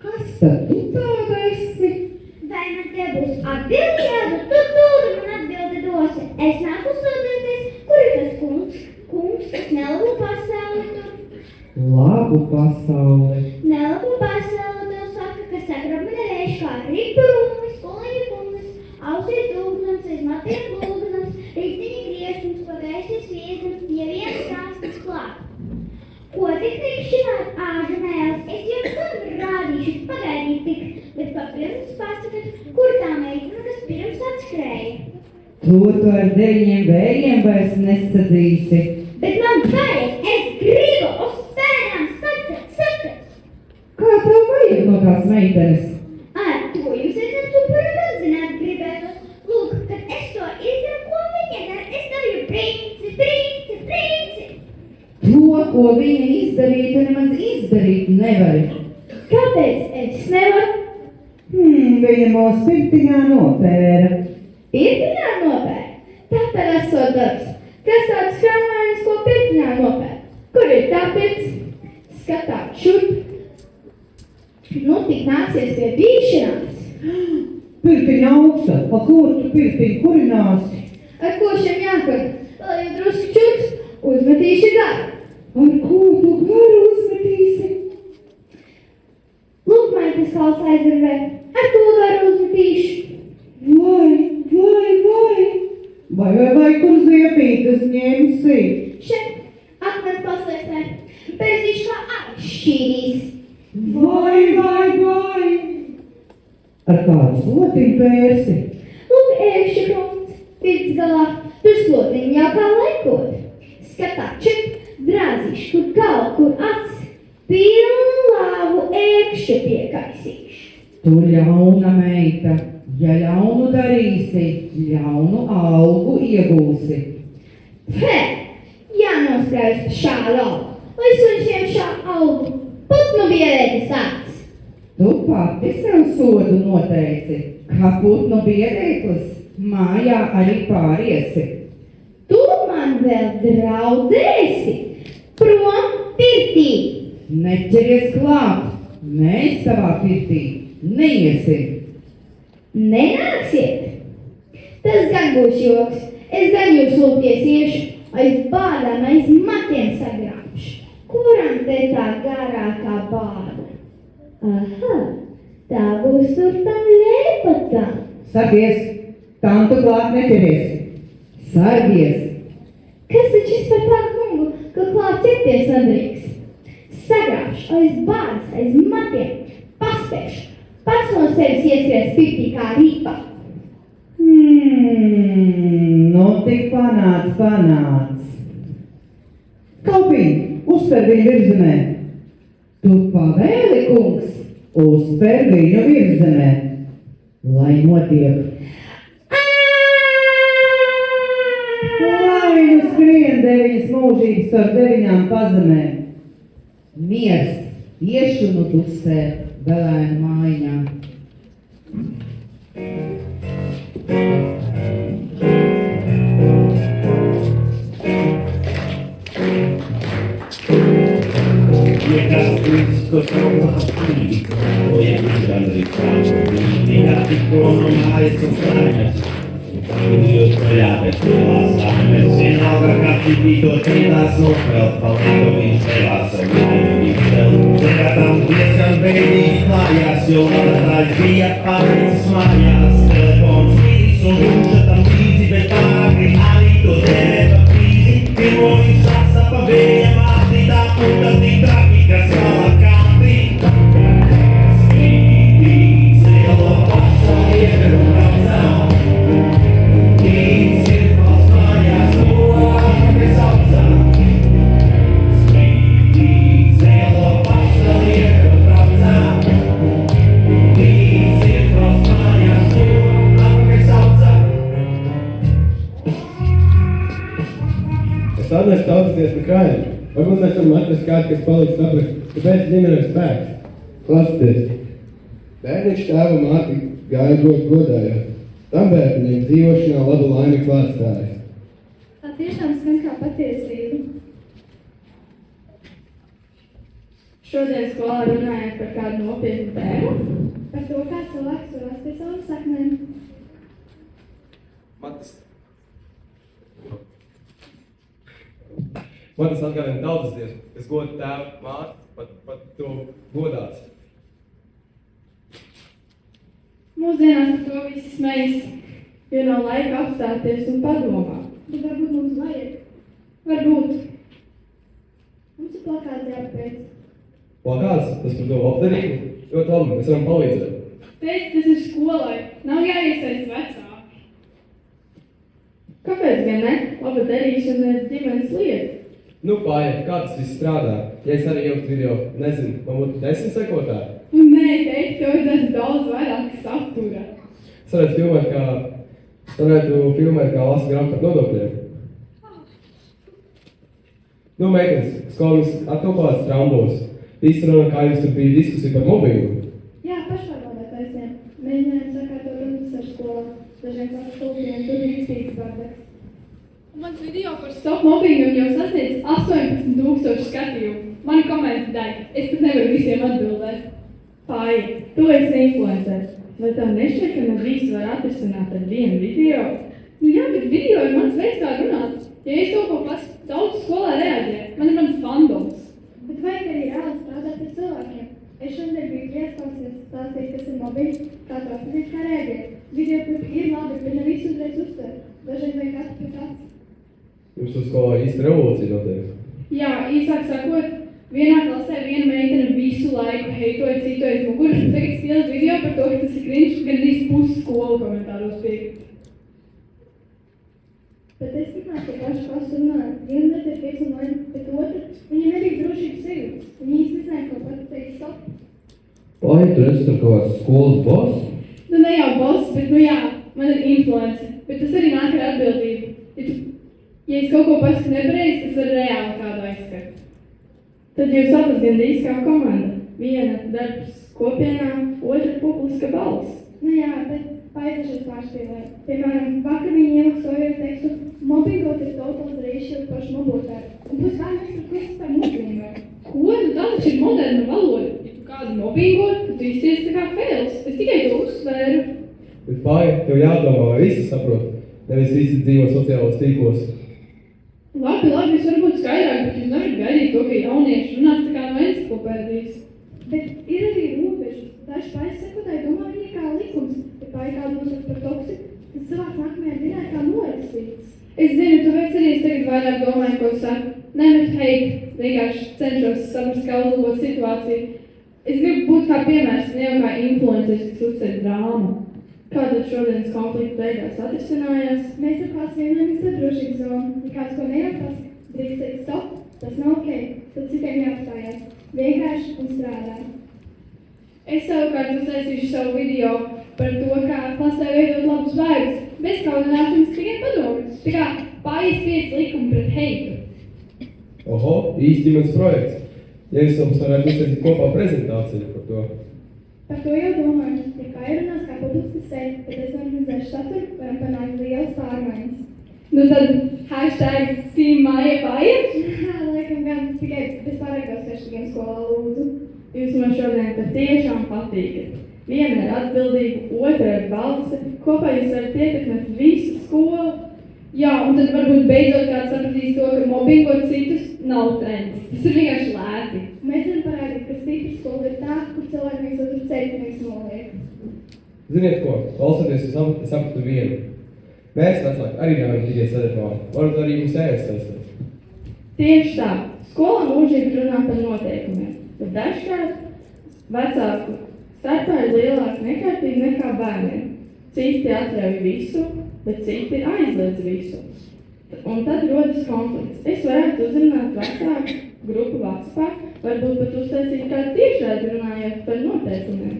Kas tad tu tāda esi? Vai man te būs atbildi jādod, tu man atbildi dosi. Es nāku sūdīties, kur ir tas kungs, kas nelabu pasauli tur. Labu pasauli. Nelabu pasauli tev saka, ka sakrabina reiz kā ripurumis, kuliņa kungas, ausīs dūgnams, aiz matiem lūgnams, riktiņi griežtums, pagaisis viesnams, ja viens stāstas klāt. Ko tik rikšķināt āžu mēles, es jums labi rādīšu, pagaidīt tik, bet papirms pasakat, kur tā meitene, kas pirms atskrēja. To tu ar 9 vējiem vairs nesadīsi. Bet man vajag, es gribu uz spērām sakat. Kā tev vajag no tās meitenes? Ar to jums ir gan super atzināt gribētos. Lūk, kad es to izdaru, ko viņa dara, es daru princi. To, ko viņa izdarītu, nemaz izdarīt nevari. Kāpēc es nevaru? Viņa mūs pirtiņā nopēra. Pirtiņā nopēr? Tā tad esot darbs. Kas tāds krāmainis, ko pirtiņā nopēr? Kur ir tā pirts? Skatāt šurp. Nu, tik nāksies pie pīšanās. Pirtiņa augsta, pa kur tu pirtiņu kurināsi? Ar ko šiem jākur? Vēl jau drusku čuks, uzmetīšu garu. Ar ko tu garu uzmetīsi? Lūk, man tas kāls aizarvē. Ar to garu uzmetīšu. Vai, kur ziepītas ņemsi? Šeit, akmens paslēpē. Pēdzīšu kā atšķīrīs. Vai. Ar kādu slotiņu pērsi? Lūk, ēkšķi krunts, pirts galā, tur slotiņu jau kā laikot. Skatā, čip, drāzīšu, kur galva, kur acis, pilnu lāvu ēkšķi piekaisīšu. Tu ļauna meita, ja ļaunu darīsi, ļaunu algu iegūsi. Fe, jānosprājas pa šā lauku, lai suņšiem šā algu, putnu biedēti sāks. Tu pati sev sodu noteici, ka putnu biedēklis mājā arī pāriesi. Tu man vēl draudēsi, prom pirtī. Neķeries klāt, mēs savā pirtī neiesim. Nenāksiet? Tas gan būs joks. Es gan jūs lūgties iešu, aiz bādām, aiz matiem sagrābšu. Kuram te tā garākā bāda? Aha, tā būs tur tam ļēpatam. Sargies, tam tu klāt neķeries. Sargies! Kas taču par tā kungu, ka klāt ķerties nedrīkst? Sagrābšu aiz bādas, aiz matiem, paspēšu. Pats no sevis ieskries pirtī kā rīpa. Nu tik panāc. Kalpiņ, uzsver viņu virzemē. Tu pavēli, kungs, Uzsver viņu virzemē. lai notiek. Lai nu skrien 9 mūžības ar 9 pazemēm. Miers, iešu nu dusē, velēnu mājiņā. Atnest tautas no krājuma. Varbūt mēs varam atrast kādu, kas palīdz saprast, kāpēc ģimene ir spēks. Klausieties. Bērniņš tēva māti gāja godājot. Tam bērniņam dzīvošanā laba laime klātstājas. Tā tiešām skan kā patiesība. Šodien skolā runājāt par kādu nopietnu tēmu. Par to, kā cilvēks turas pie savām saknēm. Man tas atgādina tautas dievs, kas goda tēvu, māti, pat to godāts. Mūsdienās par to visi smejas, jo nav laika apstāties un padomāt. Bet varbūt mums vajag. Varbūt. Mums ir plakāts jāpēc. Plakāts, tas par to labdarību, ļoti labi, mēs varam palīdzēt. Teikt, tas ir skolai, nav jāiesaist vecāki. Kāpēc gan ne? Laba darīšana ir ģimenes lieta. Nu, Paja, kā tas viss strādā? Ja es arī ielikt video, nezinu, man būtu 10 sekotāji. Nē, teikt, ka vajadzētu daudz vairāk satura. Es varētu filmēt, kā lasa grāmatu par nodokļiem. Nu, meitenes, skolas atkalpāts trambos. Visi runā, kā jums tur bija diskusija par mobbingu. Jā, pašvārdā taisniem. Mēģinājām sakārtot runas ar skolā. Dažiem pār skoliem tur bija izpīts bardaks. Mans video par stop mobbingu jau sasniedz 18,000 skatījumu. Mani komenti deg. Es pat nevaru visiem atbildēt. Paja, tu esi influencers. Vai tev nešķiet, ka ne visu var atrisināt ar vienu video? Nu jā, bet video ir mans veids, kā runāt. Ja es to ko pasaku, daudz skolā reaģē. Man ir mans fandoms. Bet vajag arī reāli strādāt ar cilvēkiem. Es šodien biju priecāsies stāstīt, kas ir mobbings, kā to atpazīt, kā reaģēt. Video klipi ir labi, bet ne visu uzreiz uztver. Dažreiz vajag katru pēc kāds. Jums tur skolā īsta revolūcija notiek. Jā, īsāk sakot, vienā klasē viena meitene visu laiku heitoja citu aiz muguras, un tagad stielas video par to, ka tas ir cringe, gandrīz pusi skolu komentāros piekrīt. Bet es tikmēr pie pašu klasu runāju. Viena lieta ir piec un laina, bet otra, viņa nebija drošības sajūtas. Viņa īsti nezināja, ko pat teikt stop. Vai tu esi tur kaut kāds skolas boss? Nu ne jau boss, bet nu jā, man ir influence, bet tas arī nāk ar atbildību. Ja es kaut ko pasaku nepareizi, tas var reāli kādu aizskart. Tad jūs abas gandrīz kā komanda. Viena darbs kopienā, otra publiska balss. Nu jā, bet paiedašies pārspīlēt. Piemēram, vakar viņi ieliks sojoju tekstu, mobbingot ir totalization pašu mobotāju. Un plus kā mēs par ko es par mobbingu? Ko? Nu tā taču ir moderna valoda. Ja tu kādu mobbingot, tad tu izties tā kā fails. Es tikai to uzsvēru. Bet Paja, tev jādomā, vai visi saprot, nevis visi dzīvo sociālos tīklos. Labi, es varu būt skaidrāk, bet jūs nevarat gaidīt to, ka jaunieši runās tā kā no enciklopēdijas. Bet ir arī robežas. Daži paizsekotāji domā viņi kā likums, bet Paja kādu uzsver par toksiku, tad cilvēks nākamajā dienā kā norakstīts. Es zinu, tāpēc arī es tagad vairāk domāju, ko saku. Nemet hate, vienkārši cenšos saprast, kā uzlabot situāciju. Es gribu būt kā piemērs, ne jau kā influenceris, kas uzceļ drāmu. Kā tad šodienas konflikta beigās atrisinājās? Mēs ar klāstu vienojamies par drošības zonu. Ja kāds ko nejauktās, drīkst teikt stop, tas nav ok, tad citiem jāapstājās. Vienkārši un strādāt. Es savukārt uztaisīšu savu video par to, kā klasē veidot labus bērnus, bez kaunināšanas tikai padomus. Tā kā Pajas 5 likumi pret heitu. Oho, īsti ģimenes projekts. Ja jūs mums varētu uztaisīt kopā prezentāciju par to. Par to jau domāju. Ja Paja runās kā publiski sevi, tad es organizēšu saturu, varam panākt lielas pārmaiņas. Nu tad #Team Maija Paja? Laikam gan tikai vispārējos hashtagiem skolā lūdzu. Jūs man šodien patiešām patīkat. Viena ir atbildība, otra ir balse. Kopā jūs varat ietekmēt visu skolu. Jā, un tad varbūt beidzot kāds sapratīs to, ka mobbingot citus nav trends. Tas ir vienkārši lēti. Mēs varam parādīt, ka stipra skola ir tā, kur cilvēki viens otru ceļu nevis noliek. Ziniet ko, klausoties, es sapratu vienu. Mēs vecāki arī nevaram tikai sēdēt malā. Varbūt arī mums jāiesaistās. Tieši tā. Skola mūžīgi runā par noteikumiem, bet dažkārt vecāku starpā ir lielāka nekārtība nekā bērniem. Citi atļauj visu, bet citi aizliedz visu. Un tad rodas konflikts. Es varētu uzrunāt vecāku grupu WhatsAppā, varbūt pat uztaisīt kādu tiešraidi runājot par noteikumiem.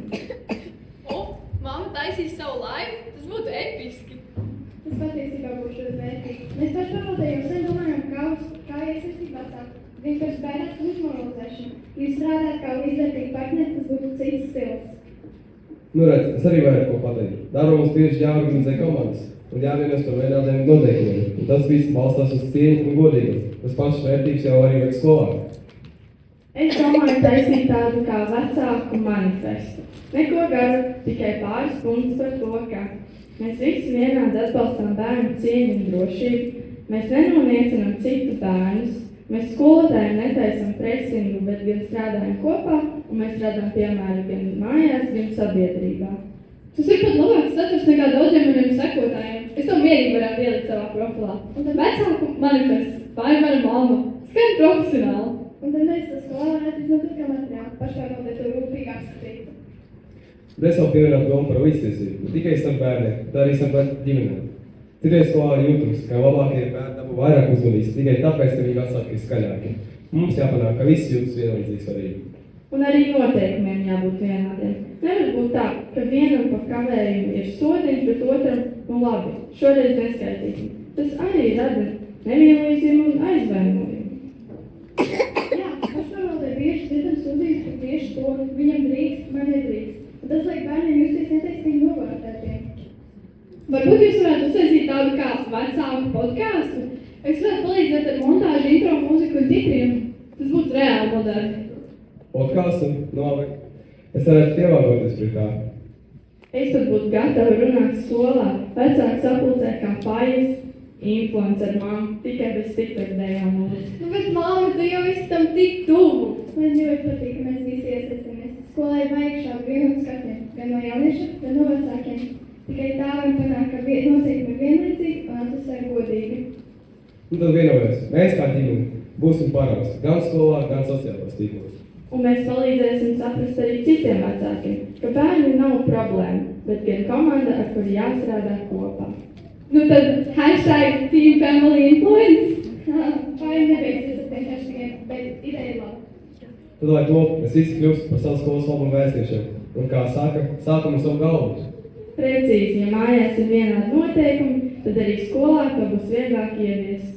Mamma taisīs savu laivu, tas būtu episki. Tas patiesībā būs ļoti vērtīgi. Mēs paši pamatē jau sen domājam, kā iesaistīt vecāku. Viņi pēc baidās par uzmoralizēšanu. Ja jūs strādājat kā līdzvērtīgi partneri, tas būtu cits stils. Nu redz, es arī varētu ko pateikt. Darba mums tieši jāorganizē komandas un jāvienojas par vienādiem noteikumiem. Un tas viss balstās uz cieņu un godīgumu. Tas pašas vērtības jau arī vajag skolā. Es domāju taisīt tādu kā vecāku manifestu. Neko garu, tikai pāris punktus par to, ka mēs visi vienādi atbalstām bērnu cieņu un drošību, mēs nenonīcinām citu bērnus, mēs skolotājiem netaisam presingu, bet gan strādājam kopā, un mēs rādām piemēru gan mājās, gan sabiedrībā. Tas ir pat labāks saturs nekā daudziem maniem sekotājiem. Es to mierīgi varētu ielikt savā profilā. Un tad vecāku manifests, tā ir mana mamma. Skan profesionāli. Un tad mēs to skolā neizmantot kā materiālu. Pašpārbaudēt to rūpīgi apskatīt. Es vēl pievienot domu par līdztiesību, ne tikai starp bērniem, bet arī starp ģimenēm. Citreiz skolā ir jūtams, ka labākie bērni dabū vairāk uzmanības tikai tāpēc, ka viņi vecāki ir skaļāki. Mums jāpanāk, ka visi jūtas vienlīdzīgi svarīgi. Un arī noteikumiem jābūt vienādiem. Nevar būt tā, ka vienam par kavējumu ir sodiņš, bet otram, nu labi, šoreiz neskaitīsim. Tas arī rada nevienlīdzību un aizvainojumu. Jā, pašpārvaldē bieži dzirdam sūdzības par tieši to, viņam drīkst, man nedrīkst. Un tas liek bērniem justies netaisnīgi novērtētiem. Varbūt jūs varētu uztaisīt tādu kā vecāku podcastu. Es varētu palīdzēt ar montāžu, intro mūziku un titriem. Tas būtu reāli moderni. Podkāstu, labi. Es varētu pielāgoties pie tā. Es pat būtu gatava runāt skolā, vecāki sapulcē kā pajas, influencer mamma, tikai bez stiprinātām mūzikas. Nu, bet māma, tu jau esi tam tik tuvu. Man ļoti patīk, ka mēs visi iesaistamies. Skolā ir vajag šādu vienot skatiem, gan no jauniešiem, gan no vecākiem. Tikai tā varam panākt, ka noteikumi ir vienlīdzīgi un atlasē godīgi. Un tad vienojamies, mēs kā ģimene būsim paraugs gan skolā, gan sociālajos tīklos. Un mēs palīdzēsim saprast arī citiem vecākiem, ka bērni nav problēma, bet gan komanda, ar kuru jāstrādā kopā. Nu tad hashtag Team Family Influence. Vai nebeigsies ar tiem hashtagiem, bet ideja laba. Tad, lai to mēs visi kļūst par savu skolas labumu vēstiešiem. Un kā saka, sākam ar savu galvu. Precīzi, ja mājās ir vienādi noteikumi, tad arī skolā to būs vieglāk ieviest.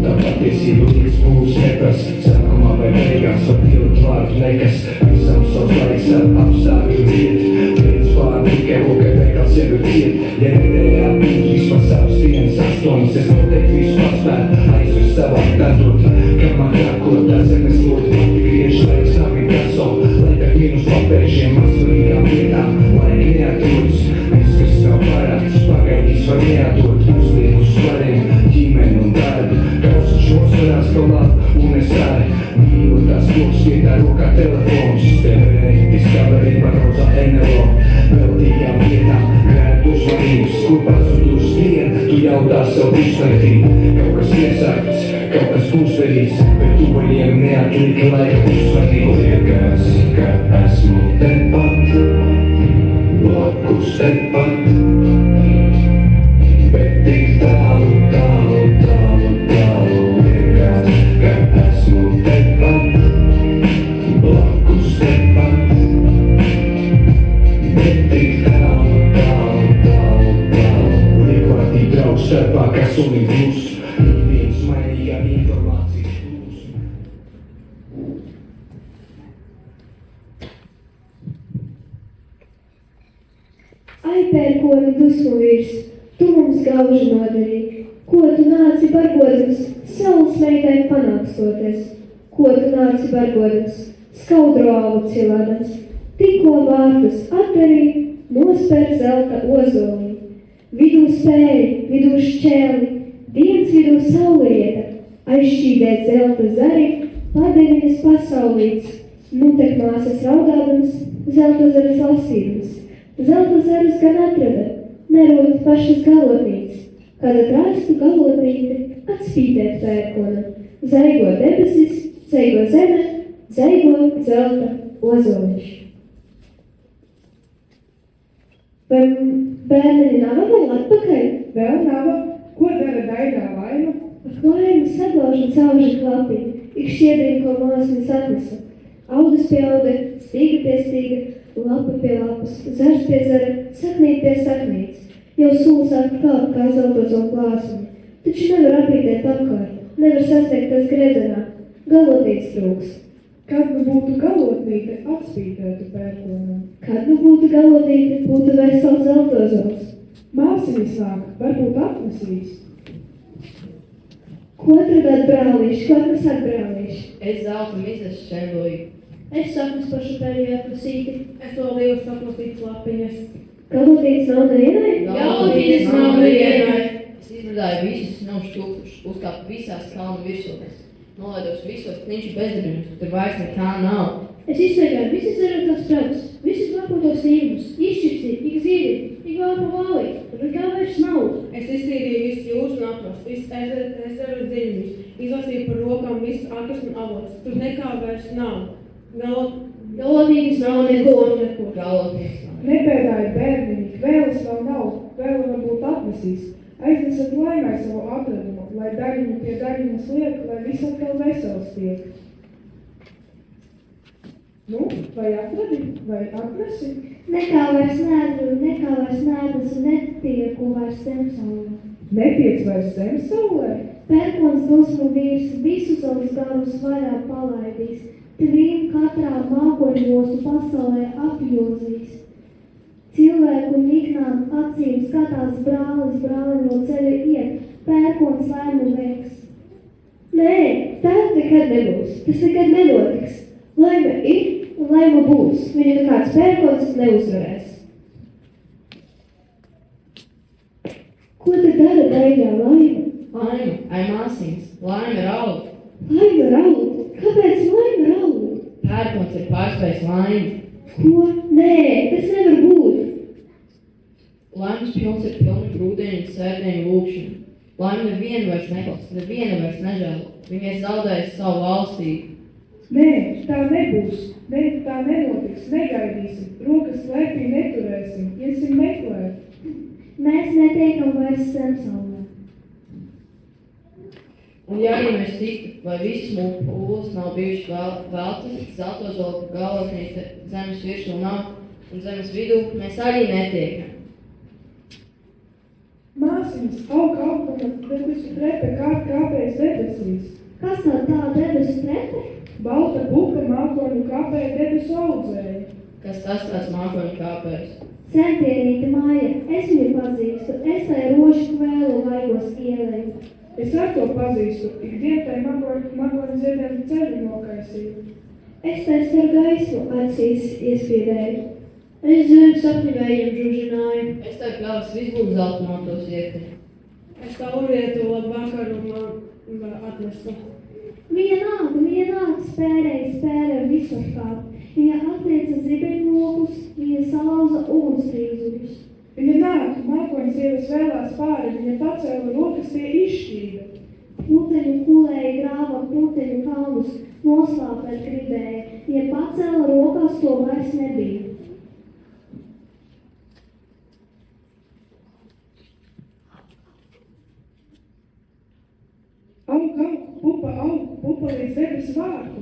Tā patiesība līdz mūsu nekas. Sākumā vai beigās var pilot vārdu nekas. Visam savs laiks ar apstākļu viet. Viens pār tikai lokai veikals jau ir ciet. Ja nedēļā būs vismaz savs 1,8, es noteikti visu paspētu aizvest savā darbot. Kad man jākot tā zemes lodi, griež laiks nākam kaso. Laikāk minus papēžiem, mazvarīgām lietām, laika neatrodas. Viss, kas nav parāds, pagaidīs var neatrot. Uzliek uz svariem, ģimeni un darbu. Kausa šos varās kaut labi, un es arī mīlu tās koks vietā rokā telefons. Discovery paraudzā NLO, veltīgām lietām, grētu uzmanības, kur pazudus diena, tu jautā sev pusnaktī. Kaut kas iesākts, kaut kas uzverīts, bet tuvajiem neatlika laika uzmanīt. Liekas, ka esmu tepat, blakus tepat, bet tik tālu, tālu, tālu, tālu. Liekas, ka esmu tepat, blakus tepat, bet tik tālu, tālu, tālu, tālu. Liekotī draugs starpā, kas sunim plus, ikdienas mainīgā informācijas plus. Ai, pērkoni dusmu vīrs, tu mums gauži nodarīji, ko tu nāci bargodams, saules meitai panākstoties, ko tu nāci bargodams, skaudro alu cilādams, tikko vārtus atdarīji, nospēr zelta ozolī, vidū spēri, vidū šķēli, dienas vidū saulieta, aizšķīdēt zelta zari, padeviņas pasaulīts, nu tek māsas raudādams, zelta zaras lasīdams. Zelta zarus gan atrada, nerot pašas galotnītes, kad atrastu galotnīti atspītēt pērkona, zaigo debesis, zaigo zeme, zaigo zelta ozoliņš. Vai bērni nav vēl atpakaļ? Vēl nav. Ko dara Daidā Laima? Ak, Laima saglauž un cauži klapiņu, ik šķiedrīgi, ko māsnes atnesa. Audus pie auda, stīga pie stīga, lapa pie lapas, zars pie zara, saknīt pie saknītes. Jau sula sāk kāpt kā zeltos un klāsumi. Taču nevar apītēt apkārt, nevar sasteikt tas gredzenā. Galotnītes trūks. Kad nu būtu galotnīte, atspītētu pērkonam. Kad nu būtu galotnīte, būtu vesels zeltozols. Māsiņas nāk, varbūt atnesīs. Ko atradāt brālīši? Ko atnesāt brālīši? Es zelta mizas šendoju. Es sapnis pašu pēdējā prasīti. Es to lielu saprasītas lapiņas. Galotnītes nav nevienai? Galotnītes nav nevienai. Es izrādāju visus naušu tūkstošus, uzkāpu visās kalnu virsotnēs. Nolaidos visos kniņšu bezdebiņus, tur vairs nekā nav. Es izsēgāju visas zarotās prātus, visus lapotos īmus, izšķirsi, ik zīri, ik vēl pa vāli, tur nekā vairs nav. Es iztīrīju visu jūras nākos, visu ezeru dziļumus, izlasīju par rokām visus akas un avots, tur nekā vairs nav. Galotnītes nav neko. Galotnītes nav. Nebēdāju bērniņi, kvēles vēl nav, kvēle varbūt atnesīs. Aiznesat laimai savu atradumu, lai daļiņu pie daļiņas liek, lai viss atkal vesels tiek. Nu, vai atradi, vai atnesi? Nekā vairs neatradu, nekā vairs neatnesu, netieku vairs zemsaulē. Netiec vairs zemsaulē? Pērkons dusmu vīrs visu savus garus vaļā palaidīs, trim katrā mākoņostu pasaulē apjozīs. Cilvēku niknām acīm skatās brālis, brāli no ceļa iet, pērkons laimu veiks. Nē, tā nekad nebūs, tas nekad nenotiks. Laime ir un laima būs, viņu nekāds pērkons neuzvarēs. Ko tad dara daļā laima? Laime, ai māsiņas, laime raud. Laima raud? Kāpēc laima raud? Pērkons ir pārspējis laimi. Ko? Nē, tas nevar būt. Laimes pilns ir pilni grūdieņu un sērdieņu lūkšanu. Laime nevienu vairs neklāst, nevienu vairs nežēlo. Viņa ir zaudējusi savu valstību. Nē, tā nebūs, ne, tā nenotiks, negaidīsim, rokas klēpī neturēsim, iesim meklēt. Mēs netiekam vairs zemsaulē. Un ja arī mēs tiktu, vai visas mūsu pūles nav bijušas veltas, zelto zolku galotnīte zemes virsū nav un zemes vidū, mēs arī netiekam. Māsiņas, auguma, debesu trepe kāpēs debesīs. Kas nav tā debesu trepe? Balta buka mākoņu kāpē debesu audzēja. Kas tas tāds mākoņu kāpējs? Centienīte Māja, es viņu pazīstu, es tai rošu kvēlu laigos ielēju. Es ar to pazīstu, ikdien tai mākoņu ziedēm ceļu nokaisīju. Es tai starp gaismu acīs iespiedēju. Es zinu sapņu vējiem žužināju. Es tev pļāvas visbūtu zelta motos iekti. Es taurietu labu vakaru man atnesu. Viņa nāk, spērē visu kāp. Viņa atlieca zibeņlokus, viņa salauza ugunskrīzuļus. Viņa nāk, mākoņu sievas vēlās pāri, viņa pacēla rokas tie izšķīda. Puteņu kulēja grāva puteņu kalnus, noslāpēt gribēja. Viņa pacēla rokās, to vairs nebija. Pupa līdz debesu vārtu.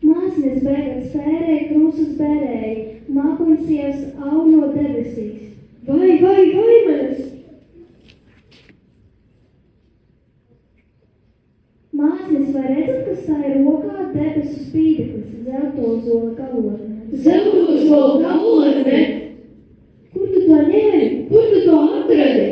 Māsnes bēgat spērēja, krūsas bērēja, mākoņsievas aug no debesīs. Vai manas! Māsnes, vai redzat, kas tā ir rokā debesu spīdeklis, zeltozola galotne? Zeltozola galotne? Kur tu to ņēmi? Kur tu to atradi?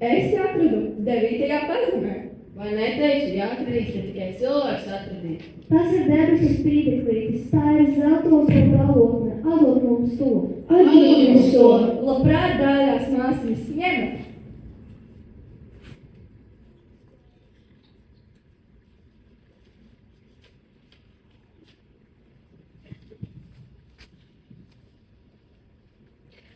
Es atradu 9. pazemē. Vai neteicu, jāatradīs, ka tikai cilvēks atradīs? Tas ir debesu spīdeklītis, tā ir zeltozola galotne. Atdod mums to. Atdod mums to. Labprāt dāļās māsīs ņemat.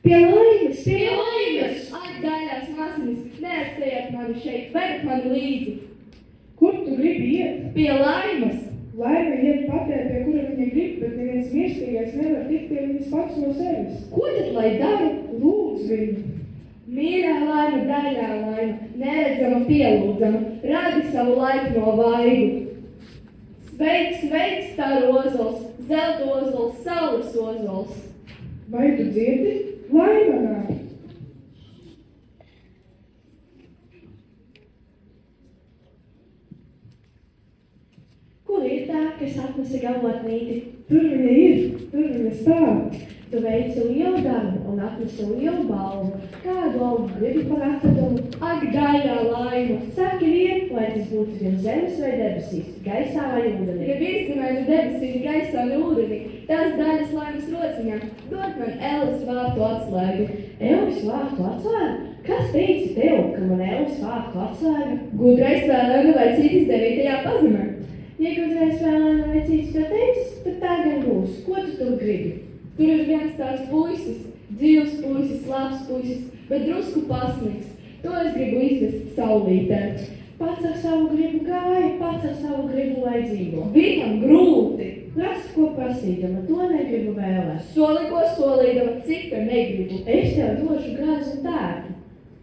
Pie laimes! Pie laimes! Dāļās māsīs, neatstājiet mani šeit, vedat mani līdzi. Kur tu gribi iet? Pie laimes. Laime iet patē, pie kura viņa grib, bet neviens mirstīgais nevar tikt pie viņas pats no sevis. Ko tad lai dara? Lūdz viņu. Mīļā laime, daļā laime, neredzama pielūdzama, radi savu laipno vaigu. Sveiks, sveiks, tā ozols, zeltozols, saules ozols. Vai tu dzirdi? Laime nāk. Kur ir tā, kas atnesa galotnīti. Tur viņa ir, tur viņa stāv. Tu veici lielu darbu un atnesi lielu balvu. Kādu algu gribi par atradumu? Ak, daļā laima! Saki vien, lai tas būtu gan zemes vai debesīs, gaisā vai ūdenī. Ja virsma vai debesīs, gaisā un ūdenī, tās daļas laimas rociņā, dod man Ēles vārtu atslēgu. Ēles vārtu atslēgu? Kas teica tev, ka man Ēles vārtu atslēga? Gudrais vēlēnu vecītis 9. pazemē. Ja gudrais vēlēnu vecītis to teicis, tad tā gan būs. Ko tu tur gribi? Tur ir viens tāds puisis, dzīvs puisis, labs puisis, bet drusku pasniks. To es gribu izvest saulītē. Pats ar savu gribu gāja, pats ar savu gribu lai dzīvo. Viņam grūti. Prasa, ko prasīdama, to negribu vēlēt. Soli, ko solīdama, cik te negribu. Es tev došu gāzi un tērpu.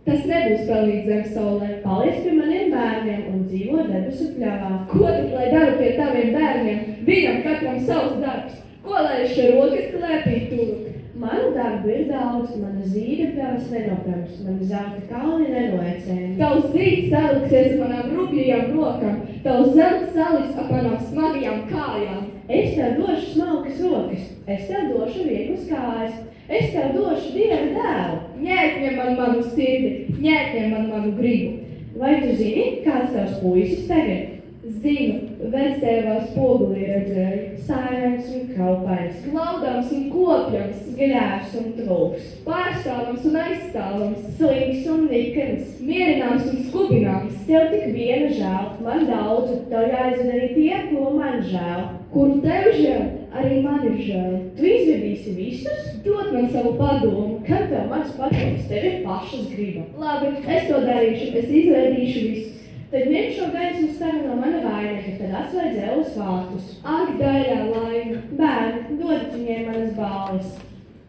Tas nebūs pelnīt zem saulē. Paliec pie maniem bērniem un dzīvo debesu pļavā. Ko tad, lai daru pie taviem bērniem? Viņam katram savs darbs. Ko lai es šeit rokas klēpī turu? Manu darbu ir daudz, mana zīda pļavas nenopams, mani zelta kalni nenoecēni. Tavs zīds saliksies ap manām rupjajām rokām, tavs zelts saliks ap manām smagajām kājām. Es tev došu smalkas rokas, es tev došu vieglas kājas, es tev došu Dieva dēlu. Ņēkņem man manu sirdi, ņēkņem man manu gribu. Vai tu zini, kāds tavs puisis tagad? Zinu, vectēvā spogulī redzēju. Sāļams un kaupains, Klaudāms un kopjams, gļēvs un trūks, pārstāvams un aizstāvams, slinks un nikens, mierināms un skubināms. Tev tik viena žēl, man daudz, tev jāizved arī tie, ko man žēl. Kuru tev žēl, arī man ir žēl. Tu izvedīsi visus? Dod man savu padomu. Kad tev mans padoms, tev ir pašas griba. Labi, es to darīšu, es izvedīšu visus. Tad ņem šo gaismu staru no mana vainaga, tad atslēdz Ēles vārtus. Ak, daļā laima! Bērni, dod viņiem manas balvas.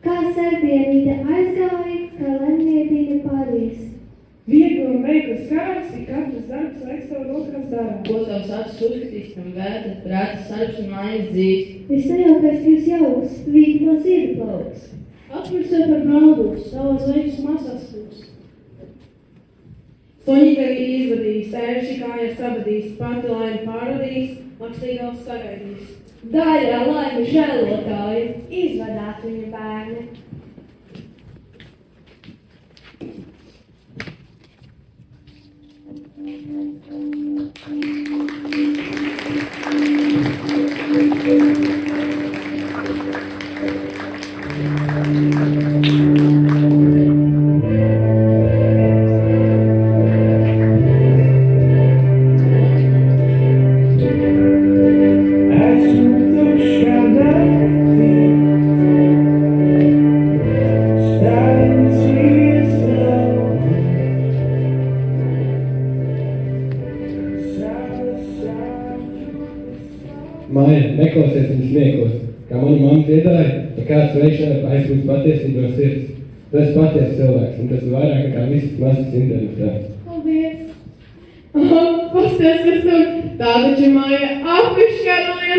Kā sardienīte aizgāja, kā lemnietīte pārīs. Viegli un veikls kārs, ir katrs darbs, laiks tev rokās dara. Ko tavs acis uzskatīs, tam vēta, rētas sarps un mājas dzīves. Visnejaukais kļūs jauks, vīti no ziedu plauks. Atmirsē par naudus, savas veiklas masās kļūs. Soņitēji izvadīs, ērši kājas sabadīs, pati laimi pāradīs, lakstīgals sagaidīs. Daļā laima žēlotāja. Izvadāt viņu bērni. Māja, neklausies viņas smieklos, kā mana mamma dziedāja, ka kāds veišanā aizpūst patiesību no sirds. Tu esi patiesa cilvēks, un tas ir vairāk nekā visas masas internetā. Paldies! Pasties, kas tur tā taču Māja apvišķaroja.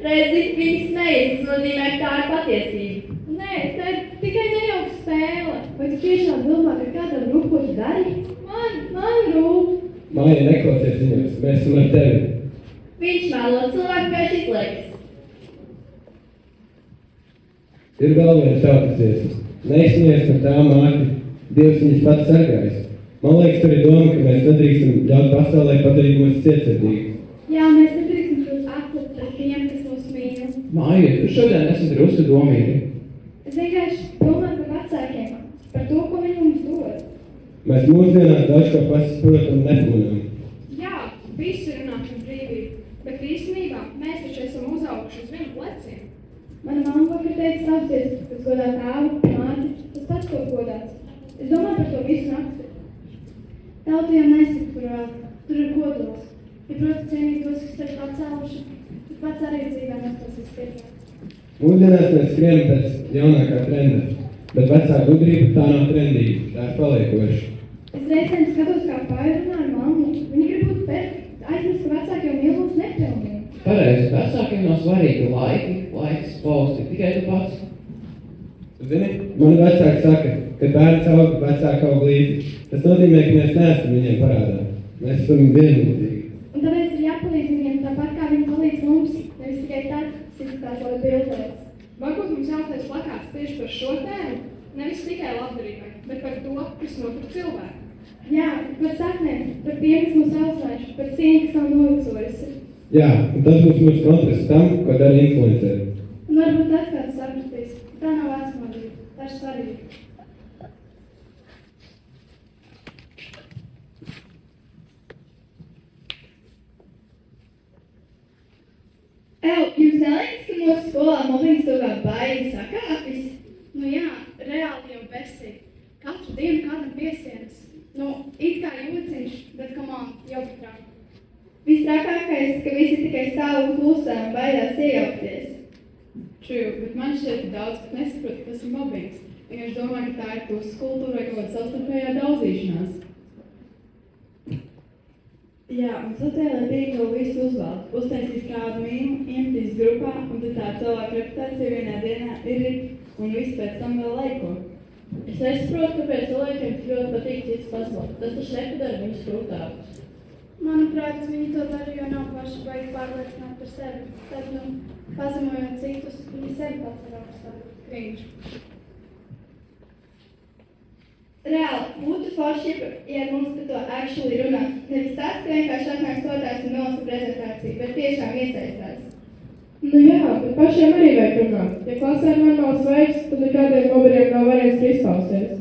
Redzi, viņas neies, tas nozīmē, ka tā ir patiesība. Nē, tā ir tikai nejauka spēle. Vai tu tiešām domā, ka kādam rūp, ko tu dari? Man rūp. Māja, neklausies viņos, mēs esam ar tevi. Viņš melo cilvēku pēc izlaikas. Ir vēl viens šautas iesas. Neizsmies par tām māti, Dievs viņas pats sargājas. Man liekas, tur ir doma, ka mēs nedrīkstam ļaut pasaulē padarīt mūs cietsirdīgus. Jā, mēs nedrīkstam kļūt akli pret tiem, kas mūs mīl. Māja, tu šodien esi drusku domīgi. Es vienkārši domāju par vecākiem, par to, ko viņi mums dod. Mēs mūsdienās daudz ko pasaprotam un nemanām. Jā, visi runā par brīvību, bet īstenībā mēs taču esam uzauguši uz viņu pleciem. Mana mamma vakar teica apdzies, kas godā tēvu, māti, tas pats to godāts. Es domāju par to visu nakti. Tautu jau nesaka, kur vēl, tur ir kodols. Ja proti cienīt tos, kas tevi pacēluši, tad pats arī dzīvē nestāsies tiecēt. Mūsdienās mēs skrienam pēc jaunākā trenda, bet vecā gudrība tā nav trendīga, tā ir paliekoša. Es reizēm skatos, kā pāri runā ar mammu. Viņi grib būt perfekti, aizmirst, ka vecāki jau mīl mūs nepilnīgi. Pareizi, vecākiem nav svarīgi laiks, pausti, tikai tu pats. Zini, mani vecāki saka, ka bērns aug, vecāki aug līdzi. Tas nozīmē, ka mēs neesam viņiem parādā. Mēs esam vienlīdzīgi. Un tāpēc ir jāpaliek izskatās ļoti bildēts. Varbūt mums jāuztais plakāts tieši par šo tēmu, nevis tikai labdarībai, bet par to, kas notur cilvēku. Jā, par saknēm, par tiem, kas mūs auslēš, par cieņu, kas nav novecojusi. Jā, un tas būs mūsu kontrasts tam, ko dara influenceri. Un varbūt tad kāds sapratīs, tā nav vecmodība, tā ir svarīga. Jūs neliekas, ka mūsu skolā mobbings kaut kā baigi sakāpis? Nu jā, reāli jau besīgi. Katru dienu kādam piesienas. Nu, it kā jūciņš, bet come on, jau patrāk. Vistrakākais, ka visi tikai stāv un klusē un baidās iejaukties. True, bet man šķiet, ka daudz pat nesaprot, kas ir mobbings. Vienkārši domāju, ka tā ir puses kultūra vai kaut kāda savstarpējā daudzīšanās. Jā, un sociālai tīkli visu uzvalk. Uztaisīs kādu mīmu, iemetīs grupā, un tad tā cilvēka reputācija vienā dienā ir un viss pēc tam vēl laiko. Es nesaprotu, kāpēc cilvēkiem tik ļoti patīk cits pasaules. Tas taču nepadara viņus krūtākus. Manuprāt, viņi to dara, jo nav paši baigi pārliecināti par sevi. Tad, nu, pazemojot citus, viņi sevi pats ir augstāk. Cringe. Reāli, būtu forši, ja mums par to actually runā. Nevis tas, ka vienkārši atnāk sotās un nolasa prezentāciju, bet tiešām iesaistās. Nu jā, bet pašiem arī vajag runāt. Ja klasē ir normāls veids, tad nekādiem mobbieriem nav variants izpausties.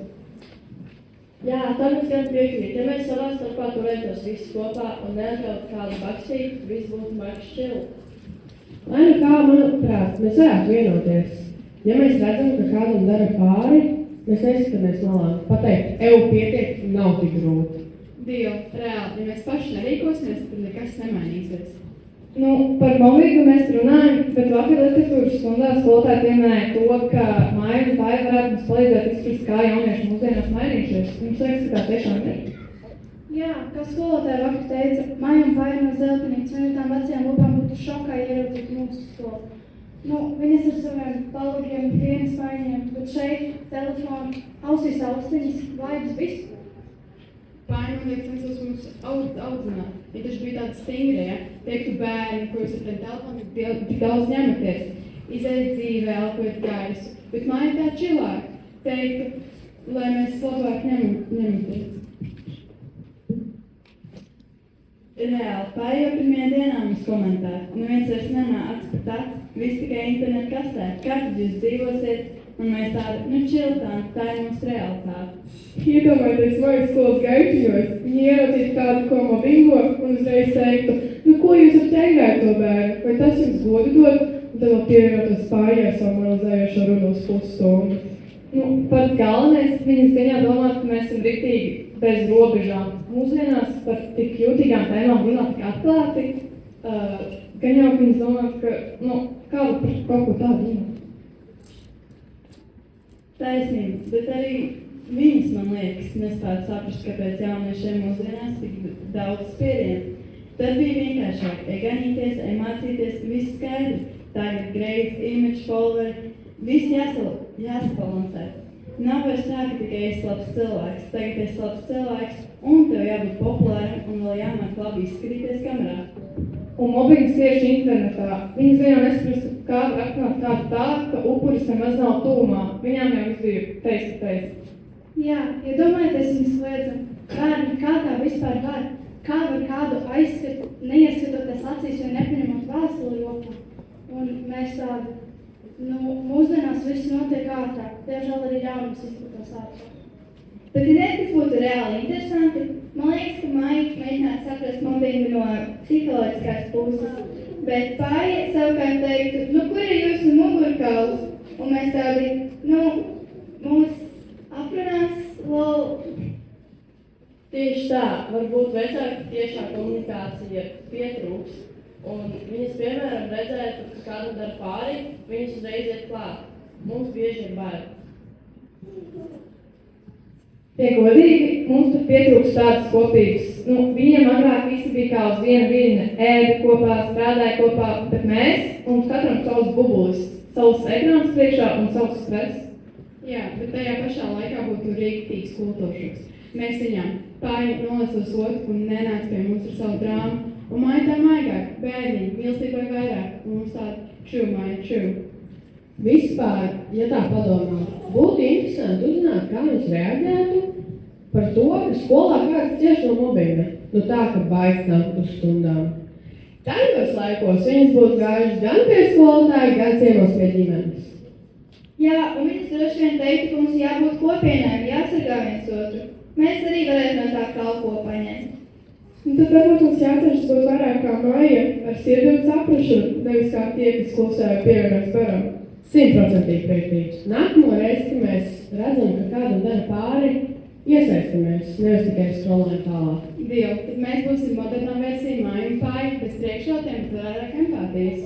Jā, tam es gan piekrīt. Ja mēs savā starpā turētos visus kopā un neatļaut kādu baksītu, viss būtu marks čili. Lai nu kā, manuprāt, mēs varētu vienoties. Ja mēs redzam, ka kādam dara pāri, mēs neskatāmies malā. Pateikt, pietiek, nav tik grūti. Dio, reāli, ja mēs paši nerīkosimies, tad nekas nemainīsies. Nu, par mobbingu mēs runājam, bet vakar literatūras stundā skolotāji pieminēja to, ka māja un pāri varētu mums palīdzēt izprast, kā jaunieši mūsdienās mainījušies. Mums liekas, ka tā tiešām ir. Jā, kā skolotāja vakar teica, māja un pāri no Zeltenītes, vai tām vecajām lupām būtu šokā ieraudzīt mūsu skolu. Nu, viņas ar saviem palugiem, dienas maiņiem, bet šeit telefonu, ausīs austiņas, vaigas visu. Pāri man liek censos mums audzināt. Ja taču bija tāda stingra, ja? Teiktu bērni, ko jūs ar tiem telefonu tik daudz ņematies. Izēja dzīvē, elpojat gaisu. Bet māja tā čilāk. Teiktu, lai mēs labāk ņematies. Reāli, pāri jau pirmajā dienā mums komentāri. Neviens vairs nenāc pat tāds, viss tikai internetu kastē. Kā tad jūs dzīvosiet? Un mēs tādi, nu čiltām, tā ir mūsu realitāte. Iedomājieties, vai skolas gaišiņos, viņi ieraudzītu kādu, ko mobbingo, un uzreiz teiktu, nu ko jūs ar ķengāt to bērnu, vai tas jums godu dod, un tad vēl pievienoties pārējai savu moralizējošo runu uz pusstundu. Nu, pats galvenais, viņas gaņā domāt, ka mēs esam riktīgi bez robežām. Mūsdienās par tik jūtīgām tēmām runāt tik atklāti, gaņā viņas domāt, ka, nu, kā var par kaut ko tādu runāt. Taisnība, bet arī viņas, man liekas, nespētu saprast, kāpēc jauniešiem mūsdienās tik daudz spiedienu. Tad bija vienkāršāk ieganīties, mācīties, viss skaidri. Tagad grades, image, followeri, viss jāsabalansē. Nav vairs tā, ka tikai esi labs cilvēks. Tagad esi labs cilvēks un tev jābūt populāram un vēl jāmāk labi izskatīties kamerā. Un mobbings tieši internetā. Viņas vienā nesaprast, kā atnākt kādu tā, ka upuris nemaz nav tūmā. Viņām jau viss bija face to face. Jā, ja domājieties, viņas liedzam, bērni, kā tā vispār var? Kā var kādu aizskat, neieskatoties acīs vai nepieņemot vēstuli rokā? Un mēs tādi, nu, mūsdienās viss notiek ātrāk. Diemžēl arī ļaunums izplatās ātrāk. Bet ziniet, kas būtu reāli interesanti? Man liekas, ka māja mēģinātu saprast mobbingu no psiholoģiskās puses. Bet pāri savukārt teiktu, nu, kur ir jūsu mugurkauls? Un mēs tādi, nu, mūs aprunās, lol. Tieši tā, varbūt vecāki tiešā komunikācija pietrūks. Un viņas, piemēram, redzētu, ka kādam dara pāri, viņas uzreiz iet klāt. Mums bieži ir bail. Tie godīgi, mums pat pietrūks tādas kopības. Nu, viņiem agrāk visi bija kā uz viena viļņa, ēda kopā, strādāja kopā, bet mums katram savs bubulis, savs ekrāns priekšā un savs stress. Jā, bet tajā pašā laikā būtu rīktīgs kultūršoks. Mēs viņām pāri nolas uz otru un nenāc pie mums ar savu drāmu. Un māja tā maigāk, bērniņi, mīlestībai vairāk, un mums tāda true māja, true. Vispār, ja tā padomā, būtu interesanti uzzināt, kā jūs reaģētu par to, ka skolā kāds cieš no mobbinga. Nu tā, ka baigs nav uz stundām. Tajos laikos viņas būtu gājušas gan pie skolotāja, gan ciemos pie ģimenes. Jā, un viņas droši vien teiktu, ka mums jābūt kopienām, jāsargā viens otru. Mēs arī varētu no tā kalpo paņemt. Un tad varbūt mums jācenšas būt vairāk kā māja ar sirdīgu saprašanu, nevis kā tie, kas klusēja pievienojas baram. 100% piekrītu. Nākamo reizi, kad mēs redzam, ka kādam dara pāri, iesaistamies, nevis tikai scrollējam tālāk. Dievu, tad mēs būsim modernā versija māja un pāri, bez priekšrotiem, bet vairāk empātijas.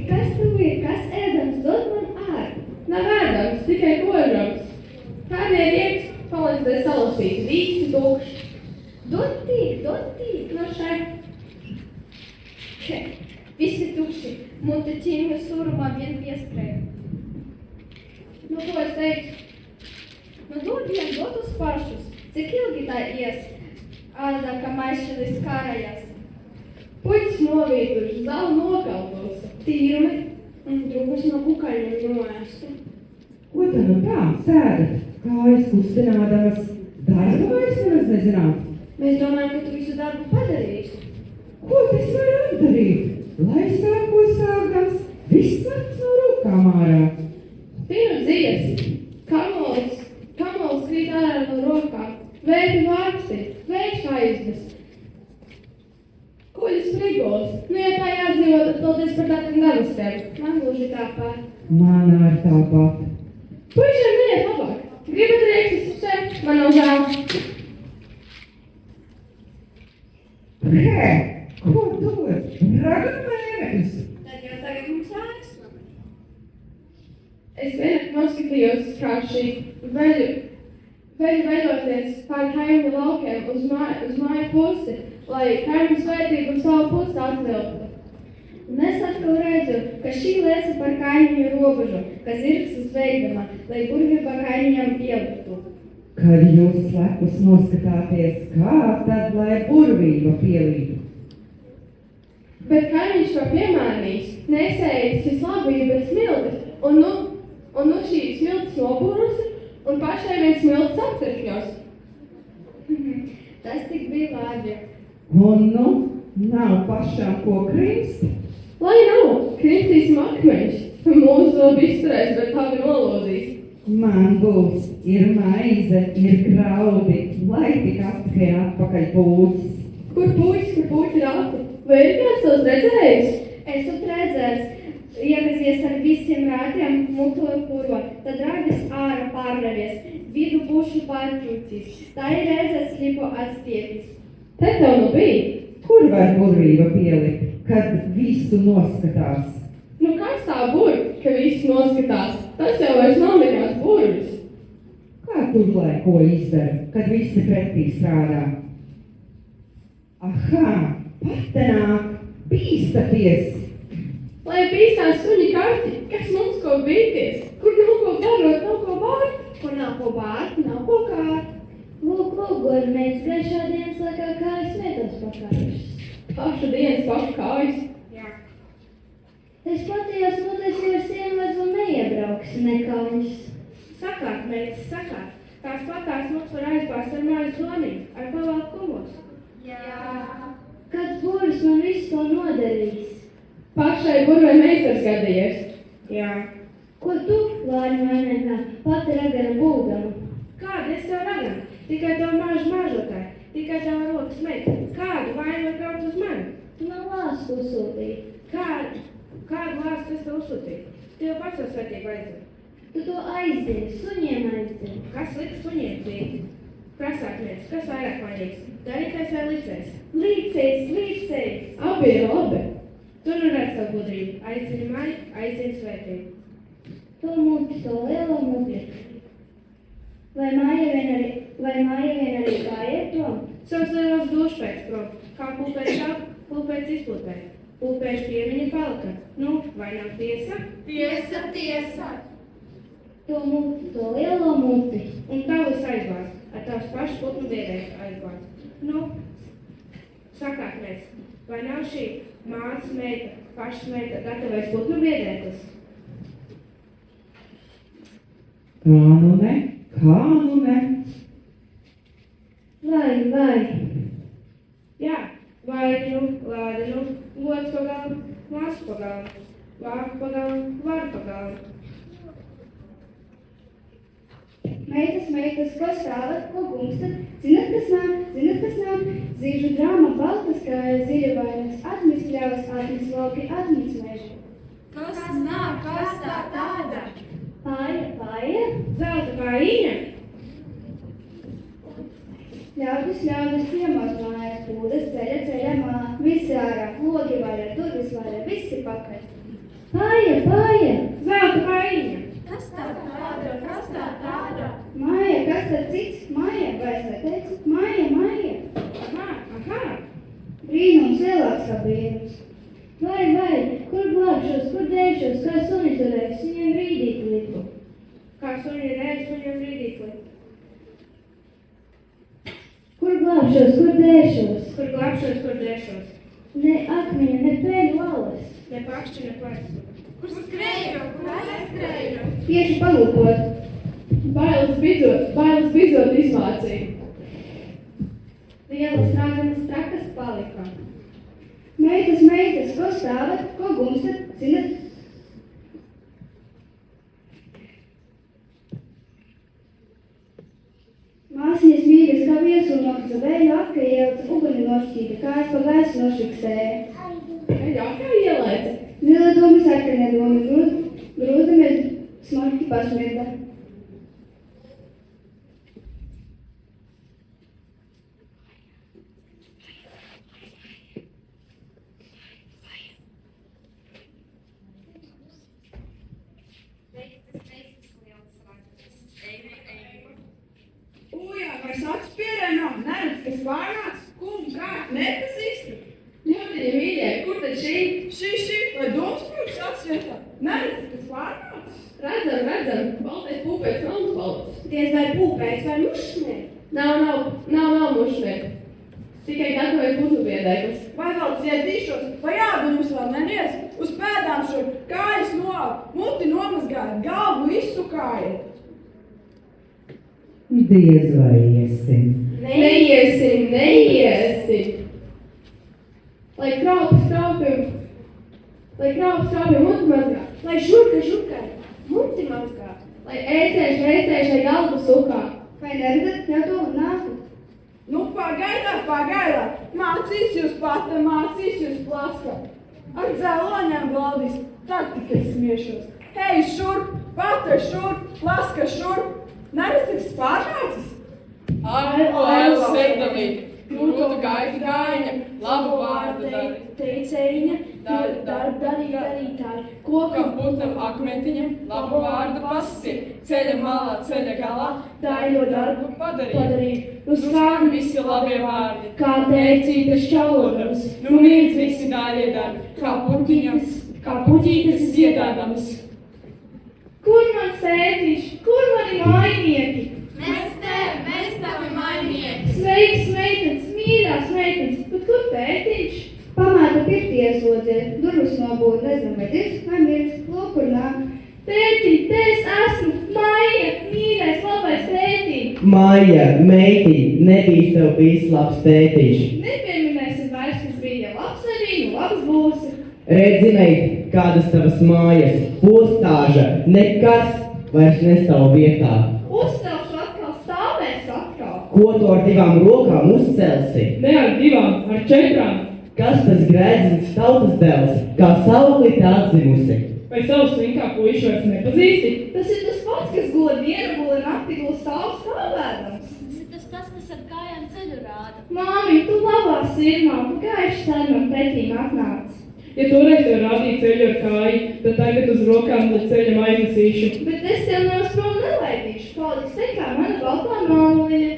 Kas tev ir? Kas ēdams? Dod man ārā. Nav ēdams, tikai kožams. Kādēļ rieks paliec dēļ salasīt, visi tukši. Dod tīk. No šeit. Visi tukši, mute ķīmju surumā vien pieskrēja. Nu, ko es teicu? Nu, dod uz pašus. Cik ilgi tā ies? Ādā, ka maišelis kārājas. Puķis novītuši, zāli nokalpos. Tīrumi un drūgus no kukaļiem noēstu. Ko tad nu tā sēdat? Kājas kustinādamas, darba vairs nemaz nezināt. Mēs domājam, ka tu visu darbu padarīsi. Ko tas var atdarīt? Lai sāko sākdams, viss nāks no rokām ārā. Tinu dziesi. Kamols krīt ārā no rokām. Vēpi vārksti, vējš aiznes. Kuļas frigols. Nu, ja tā jādzīvo, tad paldies par tādiem nevastēm. Man gluži tāpat. Man ar tāpat. Puišiem neiet labāk. Gribat rēksis šeit? Man nav žēl. Hē, ko dod? Ragamēnes! Tad jau tagad mums jāsma. Es vienāk noskatījos, kā šī veļu veļoties pār kaimiņu laukiem uz māju pusi, lai kaimiņu svētību un savu pusi atvilktu. Un es atkal redzu, ka šī liecina par kaimiņu robežu, ka zirgs uz veidama, lai burvība kaimiņam ieliktu. Kad jūs slepus noskatāties, kā tad, lai burvība pielīdu? Bet kaimiņš to piemānīs, nesējis vislabību, bet smiltis, un nu šī smiltis nobūrusi, un pašai vien smiltis aptrikņos. Tas tik bija labi. Un nu, nav pašām ko krimst? Lai nav, krimstīsim akmeņus, mūsu zobi izturēs, bet tavi nolodīs. Man būs, ir maize, ir graudi, lai tik atskaļ atpakaļ pūķis. Kur puķi rāti? Vai ir kāds tos redzējis? Esmu redzējis, iekazies ar visiem rātiem, muklo kurva, tad rādis ārā pārnevies, vidu bušu pārtrūcīs, tā ir redzēts slipo atstiepis. Te tev nu bija. Kur var burvība pielikt, kad visu noskatās? Nu kas tā burv, ka visi noskatās? Tas jau vairs nav nekāds burvis. Kā tur lai ko izdara, kad visi pretī strādā? Ahā, patenāk, bīstaties! Lai bīstās suņi karti, kas mums ko bīties? Kur nav ko darot, nav ko bārt? Kur nav ko bārt, nav ko kārt. Lūk, mēs gaišā dienas laikā kājas metos pakārušas. Pašu dienas, pašu kājas. Jā. Es platījos mutēs jau ar sienvadz un neiebrauks nekaunis. Sakāt, meitas, sakāt. Tās platās mums var aizbāzt ar mājas zonīm, ar pavalkumos. Jā. Kāds būris man visu to nodarīs? Pašai burvai meistars gadījies. Jā. Ko tu, Lāņa vainēkā, pati ragana būdama? Kāda es tev raganu? Tikai tev mažotāji, tikai tev rokas met. Kādu vainu var kaut uz mani? Tu man lāstu uzsūtīji. Kādu lāstu es tev uzsūtīju? Tev pats jau svētību aizdara. Tu to aizdzi, suņiem aizdzi. Kas liks suņiem dzīt? Prasāk lietas, kas vairāk vainīgs? Darītais vai licējs? Līdzējs. Abi ir labi. Tu nu redz savu gudrību. Aicini mani, aicini svētību. To muti, to lielo muti. Vai māja vien arī gāja prom? Savs lielos dušpēc, prom, kā pulpēc šāk, pulpēc izpulpē. Pulpēšu piemiņa palika. Nu, vai nav tiesa? Tiesa, tiesa. To muti, to lielo muti. Un tavus aizbāz, ar tavs pašas putnu biedēs aizbāz. Nu, sakāt mēs, vai nav šī māsas meita, pašas meita gatavais putnu biedētas? Kā nu ne? Vai. Jā, vainu, lādinu, gods pagalu, māsu pagalu, vārku pagalu, varu pagalu. Meitas, ko stāvat, ko gumstat, zinat, kas nāk, zīžu drāma baltas, kā ziļa vainas, atmis kļavas, atmis lauki, atmis meži. Kas nāk, kas tā tāda? Pārja, Zelta pārīņa? ļaudis, ciemos mājās, pūdas, ceļa, visi ārā, logi vaļā, durvis vaļā, visi pakaļ. Pārja, Zelta pārīņa? Kas tā tāda, kas tā tāda? Māja, kas tad cits? Māja, vai es teicu? Māja. Aha. Brīnums lielāks kā brīnums. Vai, kur glābšos, kur dēšos, kā suni turēs, viņiem rīdīt liku. Kā suņi reiz, viņam rīdīkli. Kur glābšos, kur dēšos? Kur glābšos, kur dēšos. Ne akmeņa, ne pēļu alas. Ne pakšķi, ne plēc. Kur skrēju, kur aizskrēju? Tieši palūkot. Bailes bizot izmācīja. Lielas rāganas trakas palika. Meitas, ko stāvat, ko gumstat, zinat? Māsiņas mīgas kā viesu nokasa vēļu atka ielca, uguni nošķīta, kājas pa gaisu nošiksēja. Jā, kā ielēca? Zila domi, sarkanie domi, grūzamies smarki pašmirda. Ujā, vai sacs pierēnā, neredz, kas vārnāts, kungu kārt nepazīsti? Ļaudiņa mīļie, kur tad šī? Šī, vai domspļūks atsvietā, neredz, kas vārnāts? Redzam, baltais pūpēts melns balts. Diez vai pūpēks vai mušņē? Nav mušnieki. Tikai gatavai putnu biedēklis. Vai vēl cietīšos, vai āduņus vēl nenies, uz pēdām šo kājas muti nomazgājat, galvu izsukājat. Diez vai iesim. Neiesim. Lai kraupas kraupim muti mazgā. Lai žurkai, muti mazgā. Lai ēcēšai galvu sukā. Vai neredzat, jau to nāku? Nu, pagaidāt, mācīs jūs pata, mācīs jūs plaska. Ar dzeloņiem valdīs, tad tikai smiešos. Hei, šurp, pata šurp, plaska šurp. Neredz, kas pārnācis? Ailu sirdavīt, krūtu gaitu gaiņa, labu vārdu dari. Teicējiņa, darītāji, Kokam putnam akmentiņam, labu vārdu pasi, ceļa malā, ceļa galā, daļo darbu padarīt. Skan visi labie vārdi, kā tēcītes čalodams, nu mīdz visi dāļie darbi, kā puķītes ziedādams. Kur man sētiņš, kur mani mājnieki? Mēs tavi mājnieki. Sveiks, meitenes, mīļās meitenes, bet kur tētiņš? Pamāta pirtī ieslodzīja, durvis nobūda, nezinu, vai divs, vai mirs, lūk, kur nāk. Tētiņ, te es esmu, Maija, mīļais, labais tētiņ. Maija, meitiņ, nebija tev bijis labs tētiņš. Nepieminēsim vairs, kas bija labs ar viņu, labs būsi. Redzi, meit, kādas tavas mājas, postāža, nekas vairs nestāv vietā. Uzcelšu atkal, stāvēs atkal. Ko tu ar divām rokām uzcelsi? Ne ar divām, ar 4. Kas tas grēdzins tautas dēls, kā sauklīte atzimusi? Vai savu slinkāko puišu vairs nepazīsti? Tas ir tas pats, kas gula dienu, gula nakti, gula stāvēdams. Tas ir tas pats, kas ar kājām ceļu rāda. Māmi, tu labā sirmā, tu gaiši sarunam pretīm atnāc. Ja toreiz tev rādīja ceļu ar kāju, tad tagad uz rokām līdz ceļam aiznesīšu. Bet es tev nemaz prom nelaidīšu. Paliks te kā mana baltā māliņa.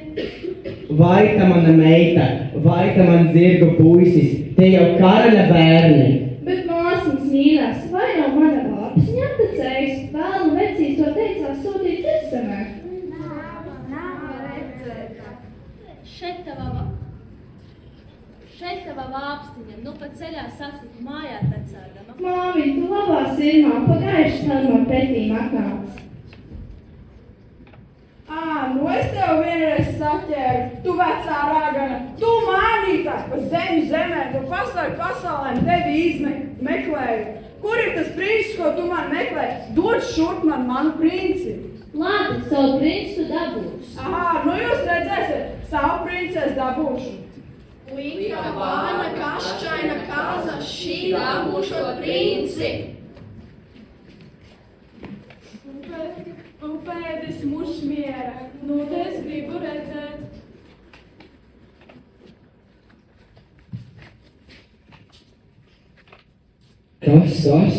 Vai ta mana meita, vai ta man zirgu puisis, tie jau karaļa bērni. Bet māsas mīlās, vai nav mana vāpsņa atacējis? Vēlnu vecīs to teicās sūtīt tirsamē. Nav redzēta. Šeit tava vāpstiņa, nu pa ceļā sasitu mājā tecēdama. Māmiņ, tu labā sirmā, pagājuši sarunā pretīm atnāc. Nu es tev vienreiz saķēru, tu vecā ragana, tu mānītā pa zemi zemē, pa pasaulēm tevi izmeklēju. Kur ir tas princis, ko tu man meklē? Dod šurp man manu princi. Labi, savu princi tu dabūsi. Nu jūs redzēsiet, savu princesi dabūšu. Līka vāna kašķaina kāza, šī dabūšot princi. Un pēdis mušmiera, nu es gribu redzēt. Kas tas?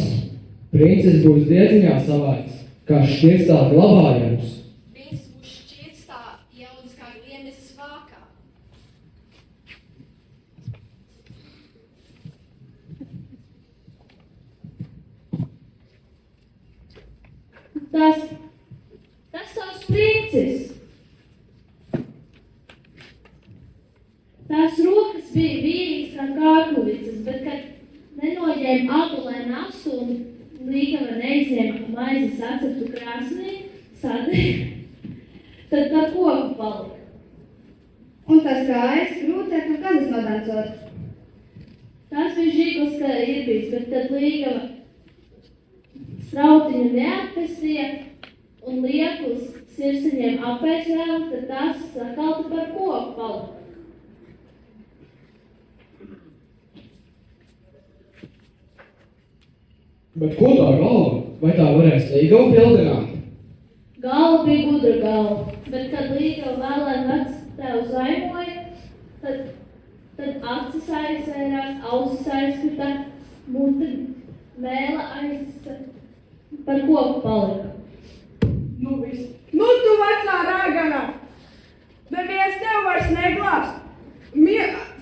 Princes būs diedziņā savāds, kā šķirstā glabājums. Princis būs šķirstā, jaunas kā gliemesis vākā. Tas tavs princis. Tās rokas bija vīrīgas kā kārkuvicas, bet, kad nenoģēma apulē nastu un līgava neizņēma maizi saceptu krāsnī, tad par koku palika. Un tas kājas grūtāk un kazas nodancot. Tas bija žigls, kā irbīs, bet kad līgava strautiņu neatpestīja un liekus sirsiņiem apēc vēl, tad tās sakalta par koku palika. Bet ko tā galva? Vai tā varēs līgavu pildināt? Galva bija gudra galva, bet kad līgava vēlēn vecs tev zaimoja, tad acis aizvērās, ausis aizkrita, mute mēla par koku palika. Nu viss. Nu tu vecā ragana! Neviens tev vairs neglābs.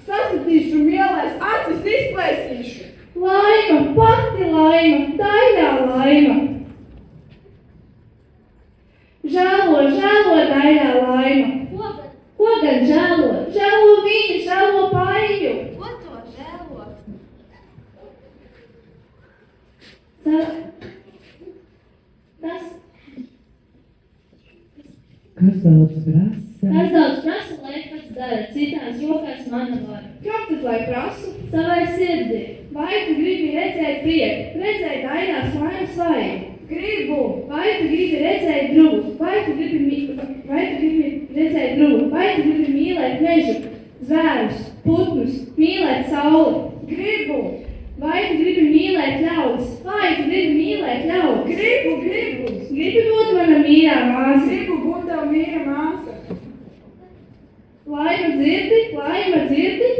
Sasitīšu mielēs, acis izplēsīšu. Laima, pati laima, daļā laima. Žēlo, daļā laima. Ko gan žēlo? Žēlo viņu, žēlo paiju. Ko to žēlot? Kas daudz prasa? Kas daudz prasa, lai pats dara, citās jokās mana vara. Kam tad lai prasu? Savai sirdī. Vai tu gribi redzēt prieku, redzēt daļās laimas vaigu? Gribu. Vai tu gribi redzēt druvu? Vai tu gribi mīlēt mežu, zvērus, putnus, mīlēt sauli? Gribu. Vai tu gribi mīlēt ļaudis? Vai tu gribi mīlēt ļaudis? Gribu. Gribi būt mana mīļā māsa? Gribu būt tavu mīļa māsa. Laima dzirdi?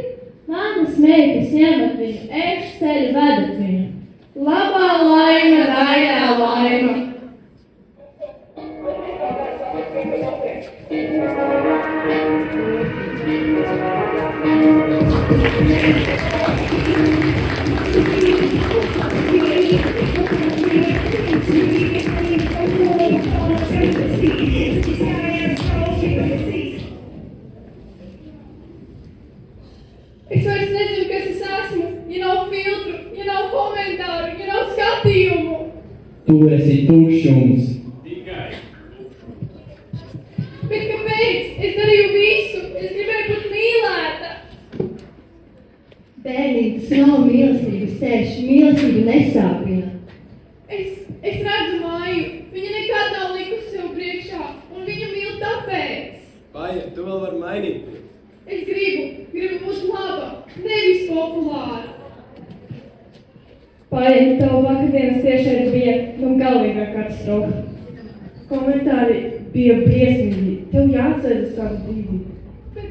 Manas meitas ņemat viņu, ēkšķi ceļu vedat viņu. Labā laima, daļā laima. Es vairs nezinu, kas es esmu, ja nav filtru, ja nav komentāru, ja nav skatījumu. Tu esi tukšums. Bet kāpēc? Es darīju visu, es gribēju būt mīlēta. Bērniņ, tas nav mīlestības ceļš, mīlestība nesāpina. Es redzu māju, viņa nekad nav likusi sev priekšā, un viņa mīl tāpēc. Paja, tu vēl vari mainīties. Es gribu būt laba, nevis populāra. Paja, tev vakardienas tiešais bija galīgā katastrofa. Komentāri bija briesmīgi. Tev jāatceras kādu brīdi. Bet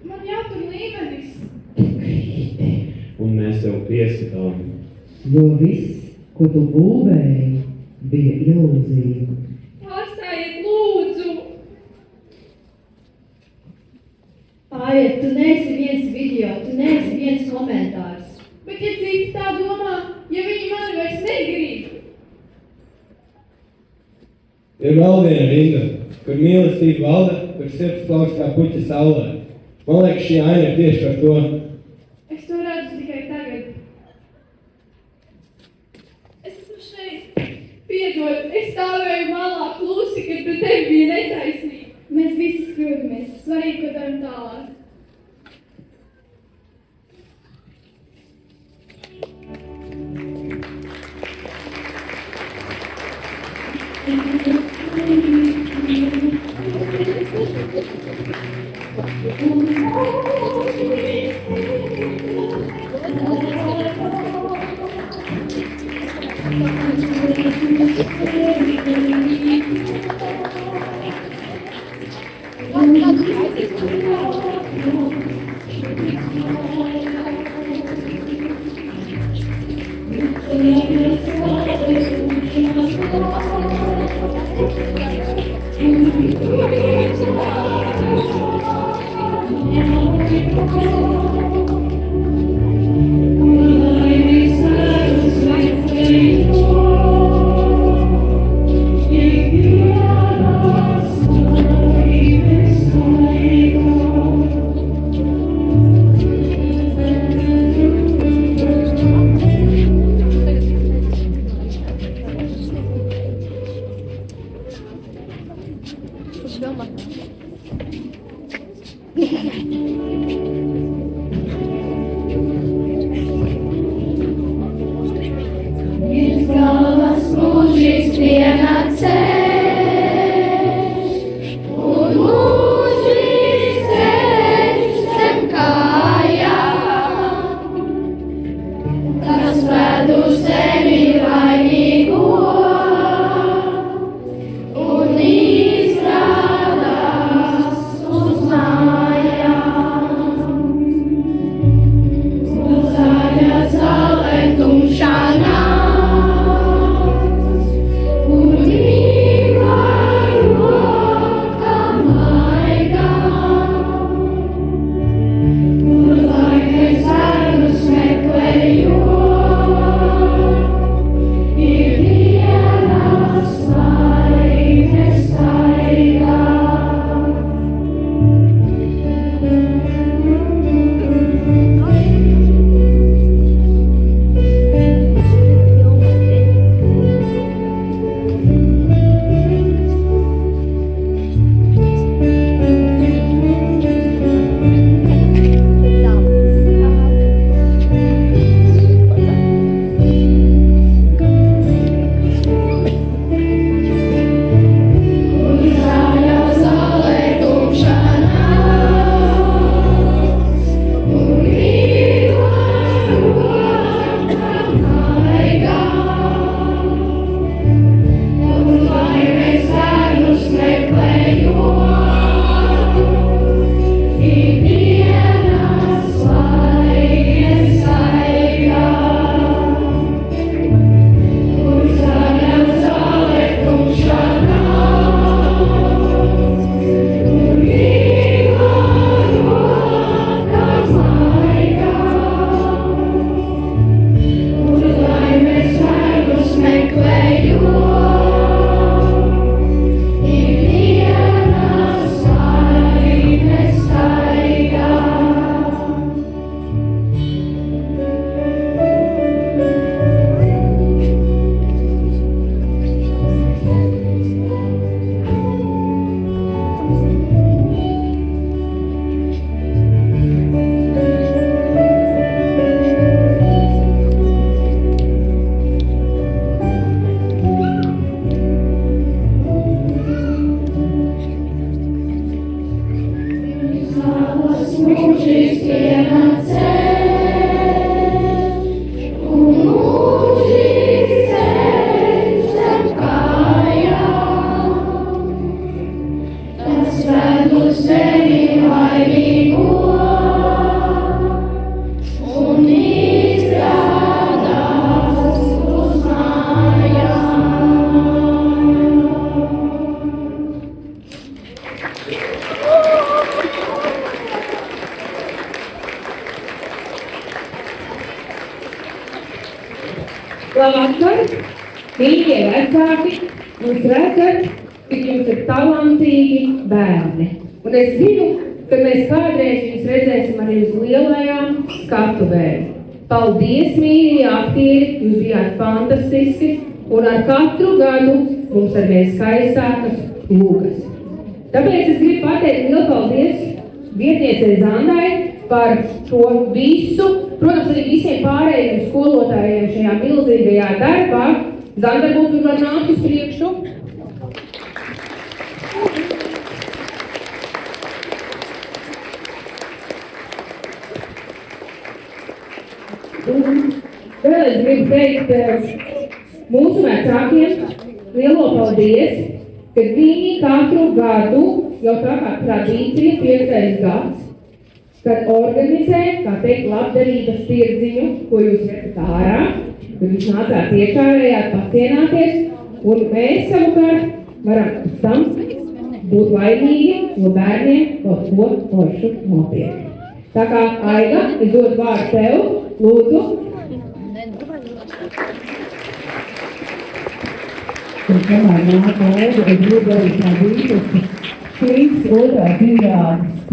man jātur līmenis. Un mēs tev pieskatām. Jo viss, ko tu būvēji, bija ilūzija. Atstājiet, lūdzu! Aiet, tu neesi viens video, tu neesi viens komentārs. Bet ja citi tā domā, ja viņi mani vairs negrib? Ir vēl viena rinda, kur mīlestība valda, kur sirds plauks kā puķa saulē. Man liekas, šī aina ir tieši par to. Es to redzu tikai tagad. Es esmu šeit. Piedod, es stāvēju malā klusi, kad pret tevi bija netaisnība. Mēs visi kļūdamies. Svarīgi, ko daram tālāk. Un izrādās uz mājām. jūs redzat, cik jums ir talantīgi bērni. Un es zinu, ka mēs kādreiz viņus redzēsim arī uz lielajām skatuvēm. Paldies, mīļie aktieri, jūs bijāt fantastiski, un ar katru gadu mums arvien skaistākas lūgas. Tāpēc es gribu pateikt lielu paldies vietniecei Zandai par šo visu, protams, arī visiem pārējiem skolotājiem šajā milzīgajā darbā. Zanda, būtu var nākt uz priekšu. Un vēl es gribu teikt mūsu vecākiem lielo paldies, ka viņi katru gadu, jau tā kā tradīcija, 5. gads, kad organizē, kā teikt, labdarības tirdziņu, ko jūs redzat ārā, kad jūs nācāt iekšā, varējāt pacienāties, un mēs savukārt varam pēc tam būt laimīgi, no bērniem kaut ko foršu nopirkt. Tā kā, Aiga, es dodu vārdu tev, lūdzu. Un kamēr nāk Aiga, es gribu arī tā vīrusi, šīs otrās izrādes,